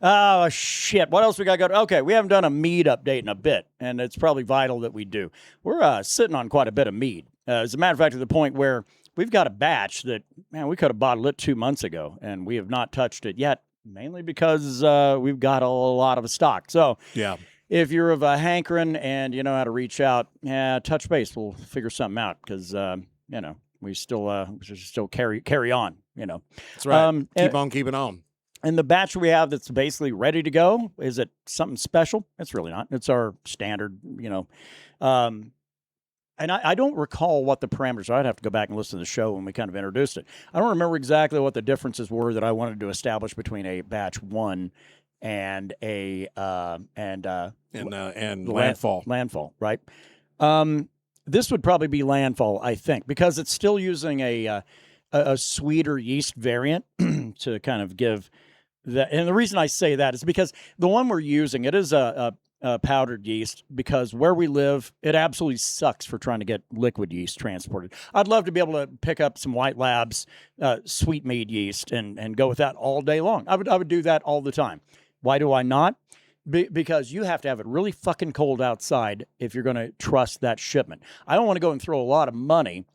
Oh, shit. What else we got to go to? Okay, we haven't done a Mead update in a bit, and it's probably vital that we do. We're sitting on quite a bit of Mead. As a matter of fact, to the point where we've got a batch that, man, we could have bottled it 2 months ago, and we have not touched it yet, mainly because we've got a lot of stock. So yeah, if you're of a hankering and you know how to reach out, touch base. We'll figure something out because, we still carry on, That's right. Keep on keeping on. And the batch we have that's basically ready to go, is it something special? It's really not. It's our standard, And I don't recall what the parameters are. I'd have to go back and listen to the show when we kind of introduced it. I don't remember exactly what the differences were that I wanted to establish between a batch one and a landfall. Landfall, right? This would probably be landfall, I think, because it's still using a sweeter yeast variant to kind of give that. And the reason I say that is because the one we're using, it is a powdered yeast, because where we live, it absolutely sucks for trying to get liquid yeast transported. I'd love to be able to pick up some White Labs sweet mead yeast and go with that all day long. I would do that all the time. Why do I not? Because you have to have it really fucking cold outside if you're going to trust that shipment. I don't want to go and throw a lot of money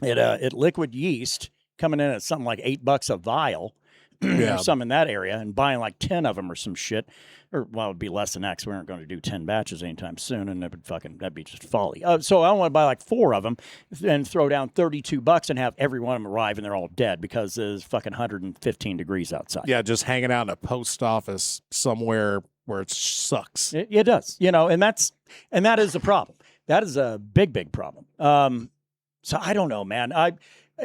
at liquid yeast coming in at something like $8 a vial, or some in that area, and buying like 10 of them or some shit. Or, well, it would be less than X. We aren't going to do 10 batches anytime soon, and that'd be just folly. So I don't want to buy like 4 of them and throw down $32 and have every one of them arrive and they're all dead because it's fucking 115 degrees outside. Yeah, just hanging out in a post office somewhere where it sucks. It does, and that is a problem. That is a big, big problem. So I don't know, man.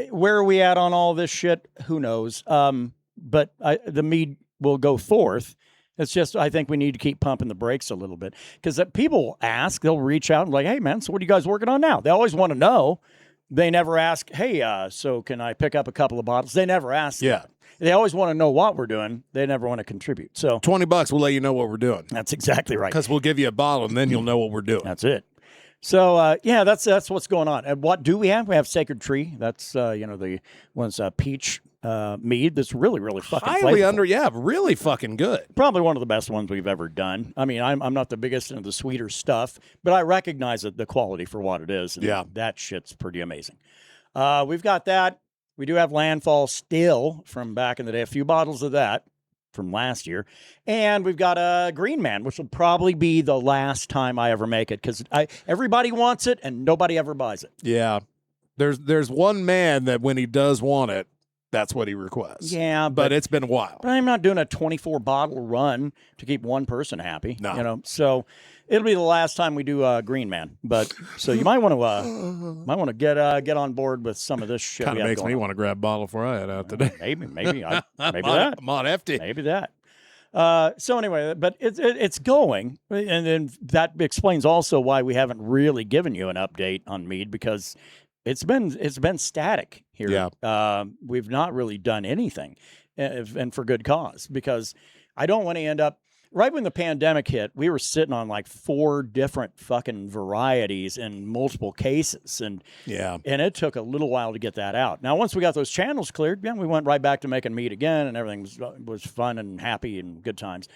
Where are we at on all this shit? Who knows? But the Mead will go forth. It's just, I think we need to keep pumping the brakes a little bit, because people ask, they'll reach out and like, hey man, so what are you guys working on now? They always want to know. They never ask, hey, so can I pick up a couple of bottles? They never ask. Yeah. That. They always want to know what we're doing. They never want to contribute. So $20, we'll let you know what we're doing. That's exactly right. Because we'll give you a bottle and then you'll know what we're doing. That's it. So yeah, that's what's going on. And what do we have? We have Sacred Tree. That's the one's peach mead. That's really really fucking highly flavorful. really fucking good. Probably one of the best ones we've ever done. I mean, I'm not the biggest into the sweeter stuff, but I recognize the quality for what it is. And that shit's pretty amazing. We've got that. We do have Landfall still from back in the day. A few bottles of that from last year. And we've got a Green Man, which will probably be the last time I ever make it because everybody wants it and nobody ever buys it. Yeah. There's one man that when he does want it, that's what he requests. Yeah, but it's been a while. But I'm not doing a 24 bottle run to keep one person happy. No. So it'll be the last time we do Green Man. But so you might want to get on board with some of this shit. Kind of makes me want to grab a bottle before I head out today. Maybe that. I'm on FT. Maybe that. So anyway, but it's going, and then that explains also why we haven't really given you an update on Mead because it's been static here. Yeah. We've not really done anything, and for good cause, because I don't want to end up right when the pandemic hit. We were sitting on like 4 different fucking varieties in multiple cases, and it took a little while to get that out. Now, once we got those channels cleared, we went right back to making meat again, and everything was fun and happy and good times.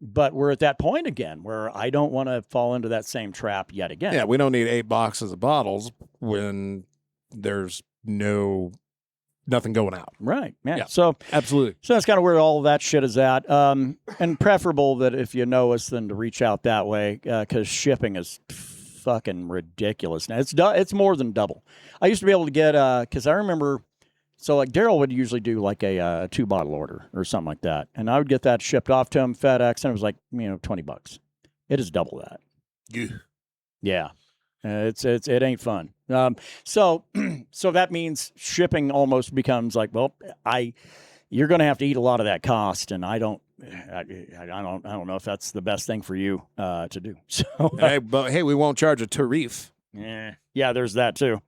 But we're at that point again where I don't want to fall into that same trap yet again. Yeah, we don't need 8 boxes of bottles when there's nothing going out. Right. Yeah. So absolutely. So that's kind of where all of that shit is at. And preferable that if you know us, then to reach out that way because shipping is fucking ridiculous. Now it's more than double. I used to be able to get because I remember. So like Daryl would usually do like a 2-bottle order or something like that, and I would get that shipped off to him FedEx, and it was like $20. It is double that. Yeah, it ain't fun. So that means shipping almost becomes like, well, you're going to have to eat a lot of that cost, and I don't know if that's the best thing for you to do. So hey, we won't charge a tarif. Yeah, there's that too.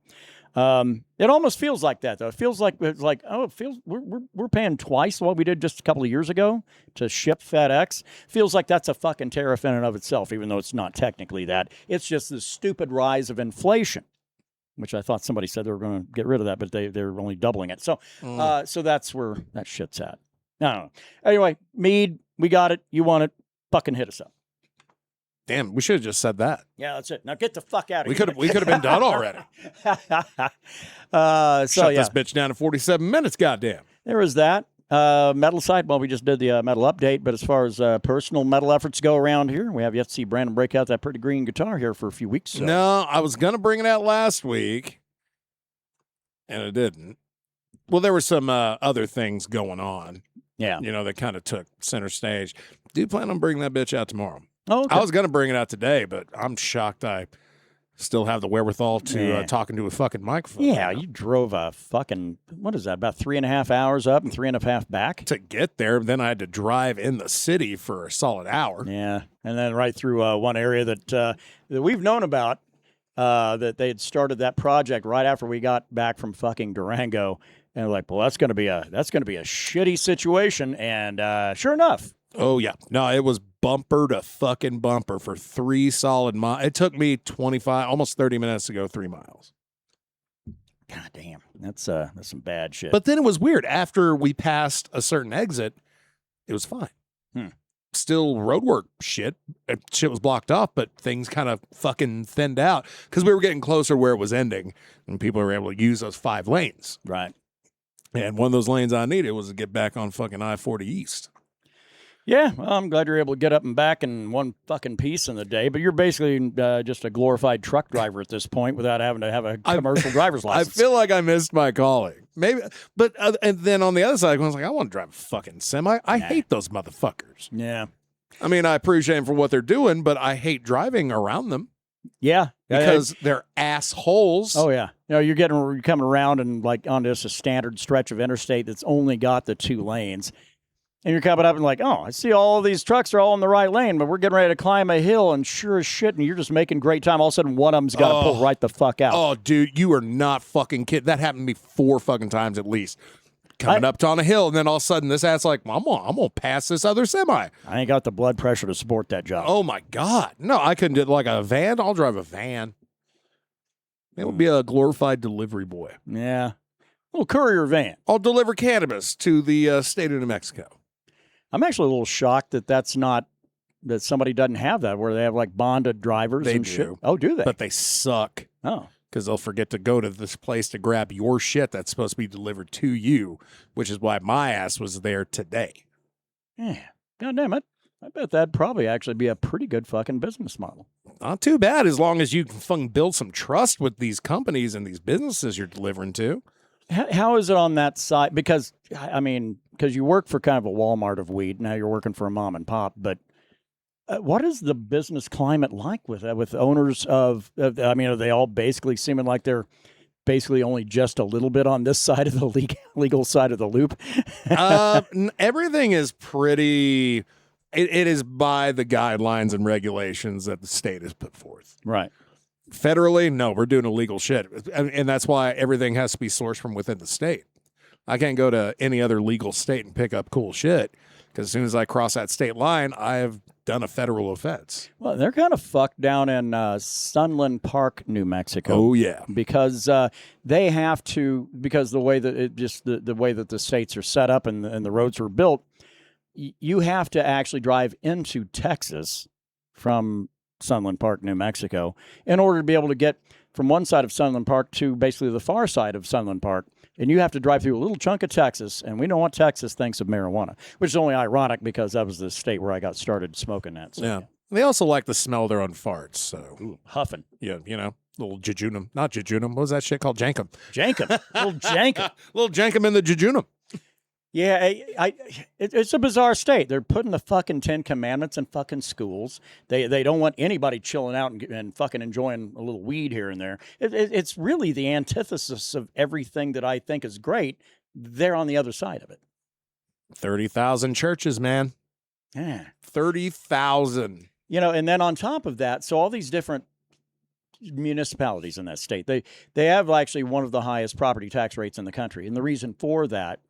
It almost feels like that though. It feels like we're paying twice what we did just a couple of years ago to ship FedEx. Feels like that's a fucking tariff in and of itself, even though it's not technically that. It's just the stupid rise of inflation, which I thought somebody said they were going to get rid of that, but they're only doubling it. So so that's where that shit's at. No. Anyway, Mead, we got it. You want it? Fucking hit us up. Damn, we should have just said that. Yeah, that's it. Now get the fuck out of here. We could have been done already. Shut this bitch down in 47 minutes, goddamn. There is that. Metal side, well, we just did the metal update, but as far as personal metal efforts go around here, we have yet to see Brandon break out that pretty green guitar here for a few weeks. So. No, I was going to bring it out last week, and it didn't. Well, there were some other things going on. Yeah. That kind of took center stage. Do plan on bringing that bitch out tomorrow. Oh, okay. I was going to bring it out today, but I'm shocked I still have the wherewithal to talking to a fucking microphone. Yeah, you drove a fucking, what is that, about 3.5 hours up and 3.5 back? To get there, then I had to drive in the city for a solid hour. Yeah, and then right through one area that we've known about, that they had started that project right after we got back from fucking Durango. And we're like, well, that's going to be a shitty situation. And sure enough. Oh, yeah. No, it was bumper to fucking bumper for 3 solid miles. It took me 25, almost 30 minutes to go 3 miles. God damn. That's some bad shit. But then it was weird. After we passed a certain exit, it was fine. Still roadwork shit. Shit was blocked off, but things kind of fucking thinned out because we were getting closer where it was ending and people were able to use those 5 lanes. Right. And one of those lanes I needed was to get back on fucking I-40 East. Yeah, well, I'm glad you're able to get up and back in one fucking piece in the day, but you're basically just a glorified truck driver at this point without having to have a commercial driver's license. I feel like I missed my calling. Maybe, but and then on the other side, I was like, I want to drive a fucking semi. I hate those motherfuckers. Yeah. I mean, I appreciate them for what they're doing, but I hate driving around them. Yeah. Because they're assholes. Oh, yeah. You're coming around and like on just a standard stretch of interstate that's only got the 2 lanes. And you're coming up and like, oh, I see all these trucks are all in the right lane, but we're getting ready to climb a hill, and sure as shit, and you're just making great time. All of a sudden, one of them's got to pull right the fuck out. Oh, dude, you are not fucking kidding. That happened to me 4 fucking times at least. Coming up on a hill, and then all of a sudden, this ass's like, I'm gonna pass this other semi. I ain't got the blood pressure to support that job. Oh, my God. No, I couldn't do it like a van. I'll drive a van. It will be a glorified delivery boy. Yeah. Little courier van. I'll deliver cannabis to the state of New Mexico. I'm actually a little shocked that somebody doesn't have that, where they have like bonded drivers They and do. shit. Oh, do they? But they suck. Oh. Because they'll forget to go to this place to grab your shit that's supposed to be delivered to you, which is why my ass was there today. Yeah. God damn it. I bet that'd probably actually be a pretty good fucking business model. Not too bad, as long as you can fucking build some trust with these companies and these businesses you're delivering to. How is it on that side? Because, I mean, because you work for kind of a Walmart of weed. Now you're working for a mom and pop. But what is the business climate like with owners of, I mean, are they all basically seeming like they're basically only just a little bit on this side of the legal side of the loop? Everything is pretty, it is by the guidelines and regulations that the state has put forth. Right. Federally, no, we're doing illegal shit. And that's why everything has to be sourced from within the state. I can't go to any other legal state and pick up cool shit, because as soon as I cross that state line, I have done a federal offense. Well, they're kind of fucked down in Sunland Park, New Mexico. Oh, yeah. Because they have to, because the way that the way that the states are set up and the roads are built, you have to actually drive into Texas from Sunland Park, New Mexico, in order to be able to get from one side of Sunland Park to basically the far side of Sunland Park. And you have to drive through a little chunk of Texas, and we know what Texas thinks of marijuana, which is only ironic because that was the state where I got started smoking that. So, yeah. They also like to smell their own farts, so. Ooh, huffing. Yeah, you know, little jejunum. Not jejunum. What was that shit called? Jankum. Jankum. Little jankum. Little jankum in the jejunum. Yeah, it's a bizarre state. They're putting the fucking 10 Commandments in fucking schools. They don't want anybody chilling out and fucking enjoying a little weed here and there. It's really the antithesis of everything that I think is great. They're on the other side of it. 30,000 churches, man. Yeah. 30,000. You know, and then on top of that, so all these different municipalities in that state, they have actually one of the highest property tax rates in the country. And the reason for that,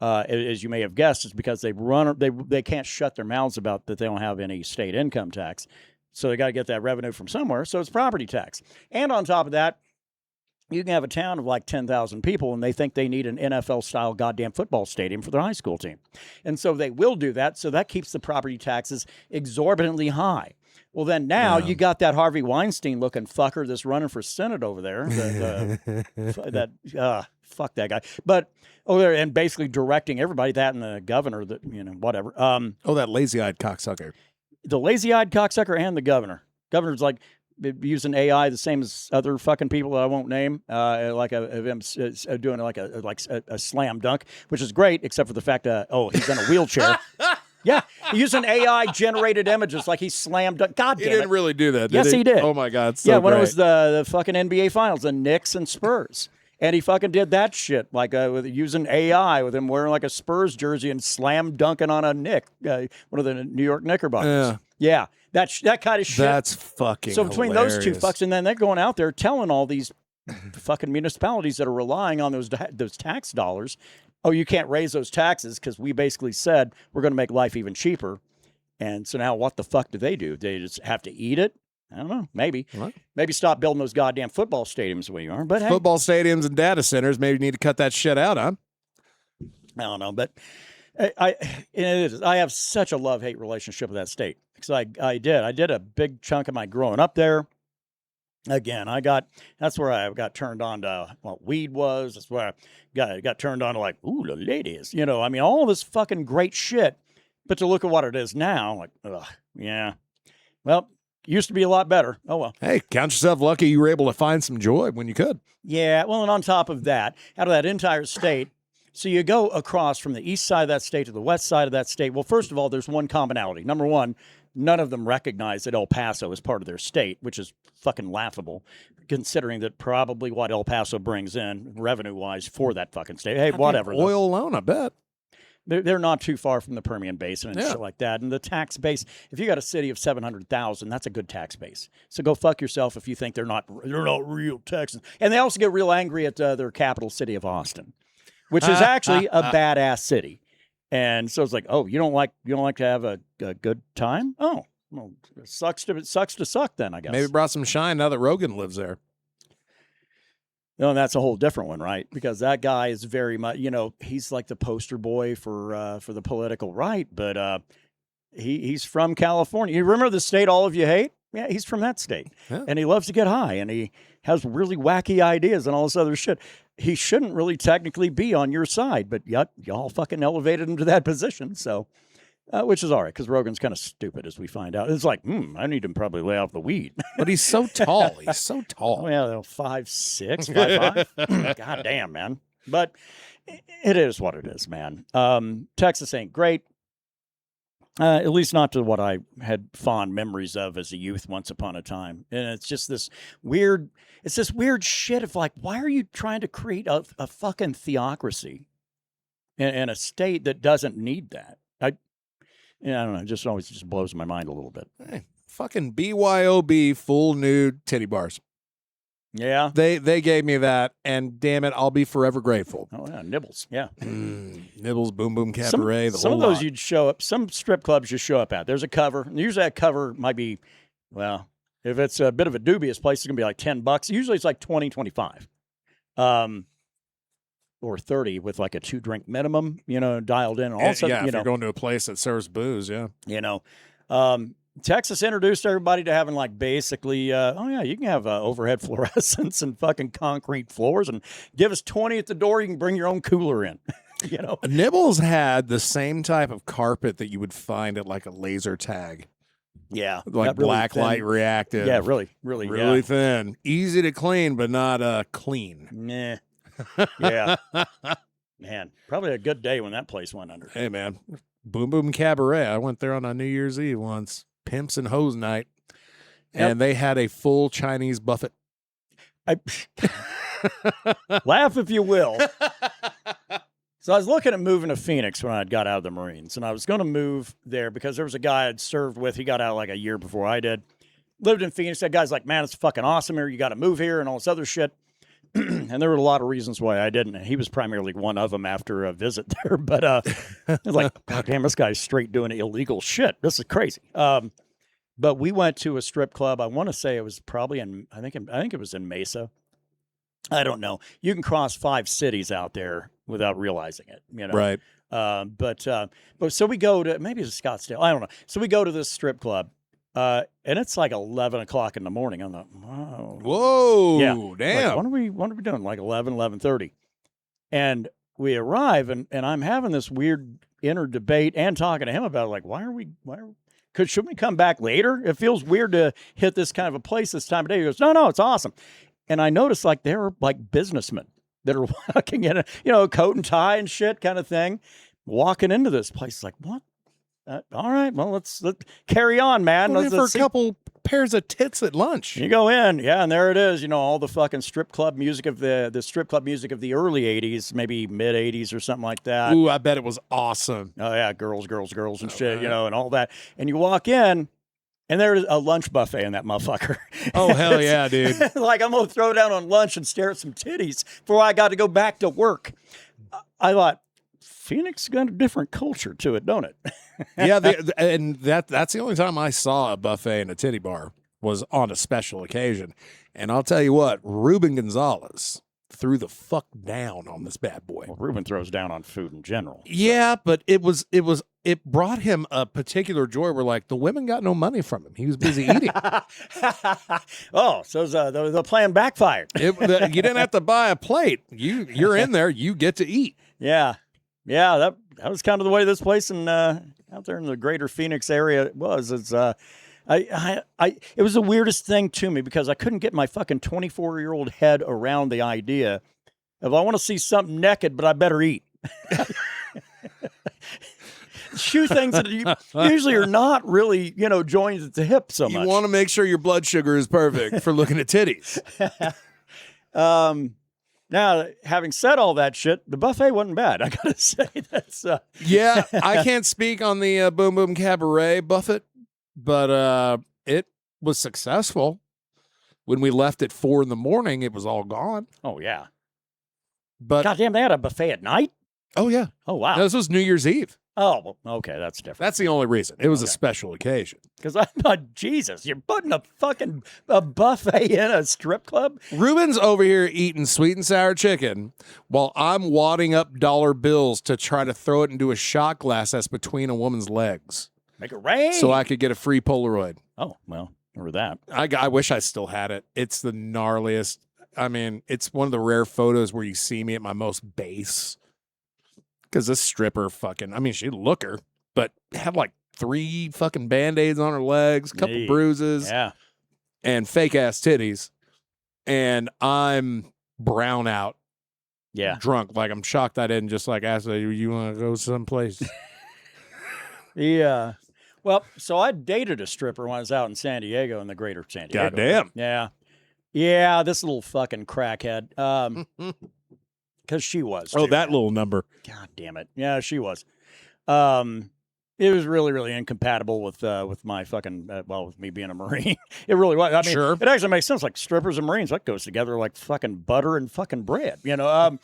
as you may have guessed, is because they can't shut their mouths about that they don't have any state income tax. So they got to get that revenue from somewhere. So it's property tax. And on top of that, you can have a town of like 10,000 people and they think they need an NFL-style goddamn football stadium for their high school team. And so they will do that. So that keeps the property taxes exorbitantly high. Well, then now you got that Harvey Weinstein-looking fucker that's running for Senate over there. Fuck that guy. But over there and basically directing everybody, that and the governor, that, you know, whatever. That lazy-eyed cocksucker. The lazy-eyed cocksucker and the governor. Governor's like using AI the same as other fucking people that I won't name, like him doing like a slam dunk, which is great, except for the fact that, he's in a wheelchair. Yeah, using AI-generated images like he slammed dunk. God damn it. He didn't really do that, did Yes, he did. Oh, my God, so when great. it was the fucking NBA Finals, the Knicks and Spurs. And he fucking did that shit, like with using AI, with him wearing like a Spurs jersey and slam dunking on a one of the New York Knickerbockers. Yeah, that kind of shit. That's fucking So between hilarious. those two fucks, and then they're going out there telling all these fucking municipalities that are relying on those tax dollars, you can't raise those taxes because we basically said we're going to make life even cheaper. And so now what the fuck do? They just have to eat it? I don't know. Maybe. What? Maybe stop building those goddamn football stadiums where you are. But football stadiums and data centers, maybe you need to cut that shit out, huh? I don't know. But I have such a love-hate relationship with that state. Because I did a big chunk of my growing up there. Again, that's where I got turned on to what weed was. That's where I got turned on to like, ooh, the ladies. You know, I mean, all this fucking great shit. But to look at what it is now, like, ugh, yeah. Well, used to be a lot better. Oh, well. Hey, count yourself lucky you were able to find some joy when you could. Yeah, well, and on top of that, out of that entire state, so you go across from the east side of that state to the west side of that state. Well, first of all, there's one commonality. Number one, none of them recognize that El Paso is part of their state, which is fucking laughable, considering that probably what El Paso brings in revenue-wise for that fucking state. Hey, whatever. Oil alone, I bet. They're not too far from the Permian Basin and shit like that. And the tax base, if you got a city of 700,000, that's a good tax base. So go fuck yourself if you think they're not real Texans. And they also get real angry at their capital city of Austin, which is actually a badass city. And so it's like, you don't like to have a good time? Oh, well, it sucks to suck then, I guess. Maybe brought some shine now that Rogan lives there. No, and that's a whole different one, right? Because that guy is very much, he's like the poster boy for the political right, but he's from California. You remember the state all of you hate? Yeah, he's from that state. Yeah. And he loves to get high, and he has really wacky ideas and all this other shit. He shouldn't really technically be on your side, but yet y'all fucking elevated him to that position, so... which is all right, because Rogan's kind of stupid, as we find out. It's like, I need to probably lay off the weed. But he's so tall. He's so tall. Oh, yeah, 5'6", 5'5". God damn, man. But it is what it is, man. Texas ain't great. At least not to what I had fond memories of as a youth once upon a time. And it's just this weird shit of like, why are you trying to create a fucking theocracy in a state that doesn't need that? I don't know. It just always just blows my mind a little bit. Hey, fucking BYOB full nude titty bars. Yeah. They gave me that, and damn it, I'll be forever grateful. Oh, yeah. Nibbles. Yeah. Nibbles, Boom Boom Cabaret, some of those you'd show up. Some strip clubs you show up at. There's a cover. And usually that cover might be, well, if it's a bit of a dubious place, it's going to be like $10. Usually it's like 20, 25. Or 30 with like a 2-drink minimum, dialed in. Also, yeah, if you're going to a place that serves booze, yeah. Texas introduced everybody to having like basically, you can have overhead fluorescence and fucking concrete floors, and give us 20 at the door. You can bring your own cooler in. Nibbles had the same type of carpet that you would find at like a laser tag. Yeah, like black light reactive. Yeah, really thin, easy to clean, but not clean. Nah. Yeah. Man, probably a good day when that place went under. Hey, man. Boom Boom Cabaret. I went there on a New Year's Eve once. Pimps and Hose Night. And they had a full Chinese buffet. Laugh if you will. So I was looking at moving to Phoenix when I got out of the Marines. And I was going to move there because there was a guy I'd served with. He got out like a year before I did. Lived in Phoenix. That guy's like, man, it's fucking awesome here. You got to move here and all this other shit. And there were a lot of reasons why I didn't. And he was primarily one of them after a visit there. But I was like, God damn, this guy's straight doing illegal shit. This is crazy. But we went to a strip club. I want to say it was probably I think it was in Mesa. I don't know. You can cross 5 cities out there without realizing it. Right. But so we go to, maybe it's Scottsdale. I don't know. So we go to this strip club. And it's like 11 o'clock in the morning. I'm like, wow. Whoa, yeah. damn. Like, what are we doing? Like 11:30. And we arrive and I'm having this weird inner debate and talking to him about like, shouldn't we come back later? It feels weird to hit this kind of a place this time of day. He goes, no, it's awesome. And I noticed like there are like businessmen that are walking in, coat and tie and shit kind of thing, walking into this place. Like, what? All right, well, let's carry on, man. Let's for a couple pairs of tits at lunch. You go in, yeah, and there it is. All the fucking strip club music of the strip club music of the early '80s, maybe mid '80s or something like that. Ooh, I bet it was awesome. Oh yeah, girls, and shit, and all that. And you walk in, and there's a lunch buffet in that motherfucker. Oh hell yeah, dude! Like I'm gonna throw down on lunch and stare at some titties before I got to go back to work. I thought, Phoenix got a different culture to it, don't it? Yeah, and that's the only time I saw a buffet and a titty bar was on a special occasion. And I'll tell you what, Ruben Gonzalez threw the fuck down on this bad boy. Well, Ruben throws down on food in general. Yeah, but it brought him a particular joy where like the women got no money from him. He was busy eating. Oh, so the plan backfired. You didn't have to buy a plate. You're in there. You get to eat. Yeah. Yeah, that was kind of the way this place in out there in the greater Phoenix area was. It's it was the weirdest thing to me because I couldn't get my fucking 24-year-old head around the idea of I want to see something naked, but I better eat. Shoe things that usually are not really, joined at the hip so much. You want to make sure your blood sugar is perfect for looking at titties. Now, having said all that shit, the buffet wasn't bad. I gotta say that's. Yeah, I can't speak on the Boom Boom Cabaret buffet, but it was successful. When we left at 4 a.m, it was all gone. Oh yeah, but goddamn, they had a buffet at night. Oh, yeah. Oh, wow. No, this was New Year's Eve. Oh, well, okay, that's different. That's the only reason. It was a special occasion. Because I thought, Jesus, you're putting a buffet in a strip club? Ruben's over here eating sweet and sour chicken while I'm wadding up dollar bills to try to throw it into a shot glass that's between a woman's legs. Make it rain. So I could get a free Polaroid. Oh, well, remember that. I wish I still had it. It's the gnarliest. I mean, it's one of the rare photos where you see me at my most base. Because this stripper she'd look her, but had like 3 fucking Band-Aids on her legs, a couple bruises, and fake-ass titties. And I'm brown out, drunk. Like, I'm shocked I didn't just like ask her, you want to go someplace? Yeah. Well, so I dated a stripper when I was out in San Diego, in the greater San Diego. Goddamn. Yeah. Yeah, this little fucking crackhead. Because she was. Oh, that little number. God damn it. Yeah, she was. It was really, really incompatible with my fucking, with me being a Marine. It really was. I mean, Sure. It actually makes sense. Like strippers and Marines, that goes together like fucking butter and fucking bread, you know?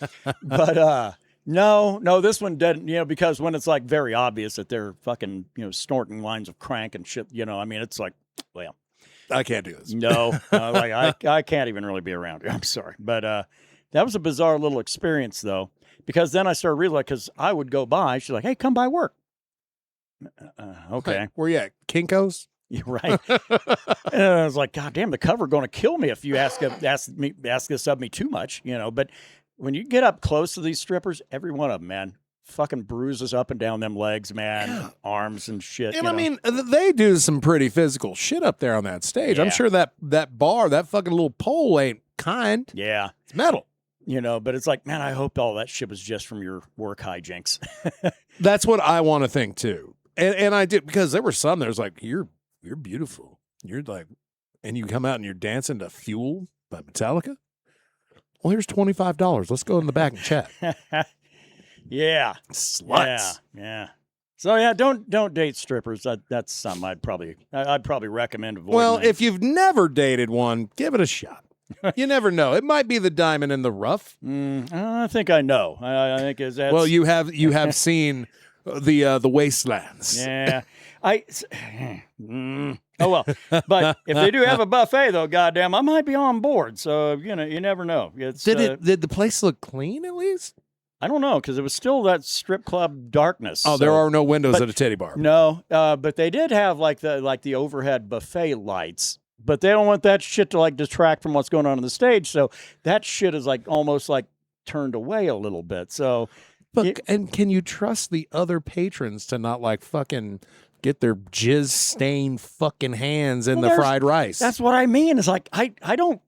But no, this one didn't, you know, because when it's like very obvious that they're fucking, you know, snorting lines of crank and shit, you know, I mean, it's like, well. I can't do this. No, I can't even really be around you. I'm sorry. But that was a bizarre little experience, though, because then I started realizing, because I would go by, she's like, hey, come by work. Okay. Like, where you at? Kinko's? You're right. And I was like, God damn, the cover going to kill me if you ask this of me too much, you know. But when you get up close to these strippers, every one of them, man, fucking bruises up and down them legs, man, arms and shit. And I mean, they do some pretty physical shit up there on that stage. Yeah. I'm sure that bar, that fucking little pole ain't kind. Yeah. It's metal. You know, but it's like, man, I hope all that shit was just from your work hijinks. That's what I want to think too. And I did, because there were some that was like, you're beautiful. You're like, and you come out and you're dancing to Fuel by Metallica. Well, here's $25. Let's go in the back and chat. Yeah. Sluts. Yeah. So yeah, don't date strippers. That's something I'd probably recommend avoiding. Well, if you've never dated one, give it a shot. You never know. It might be the diamond in the rough. I think I know. I think is that. Well, you have seen the wastelands. Yeah. Oh well, but if they do have a buffet though, goddamn, I might be on board. So you know, you never know. Did the place look clean at least? I don't know, because it was still that strip club darkness. Oh, there are no windows at a titty bar. No, but they did have like the overhead buffet lights. But they don't want that shit to like detract from what's going on the stage. So that shit is like almost like turned away a little bit. So, and can you trust the other patrons to not like fucking get their jizz stained fucking hands in the fried rice? That's what I mean. It's like I don't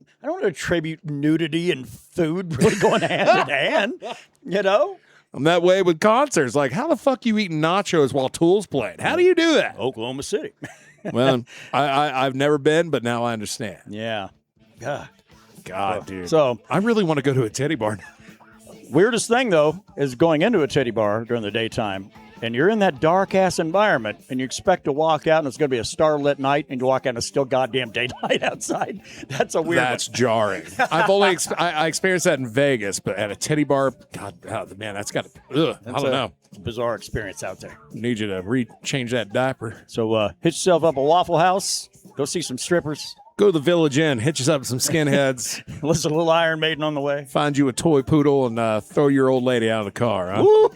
attribute nudity and food really going hand in hand. You know. I'm that way with concerts. Like, how the fuck you eating nachos while Tool's playing? How do you do that? Oklahoma City. Well, I've never been, but now I understand. Yeah. God, dude. So I really want to go to a titty bar. Weirdest thing, though, is going into a titty bar during the daytime, and you're in that dark-ass environment, and you expect to walk out, and it's going to be a starlit night, and you walk out, and it's still goddamn daylight outside. That's a weird That's jarring. I've only I experienced that in Vegas, but at a titty bar, God, man, that's got to, I don't know. Bizarre experience out there. Need you to change that diaper. So hit yourself up a Waffle House, go see some strippers. Go to the Village Inn, hit yourself some skinheads. Listen to a little Iron Maiden on the way. Find you a toy poodle and throw your old lady out of the car, huh? Woo!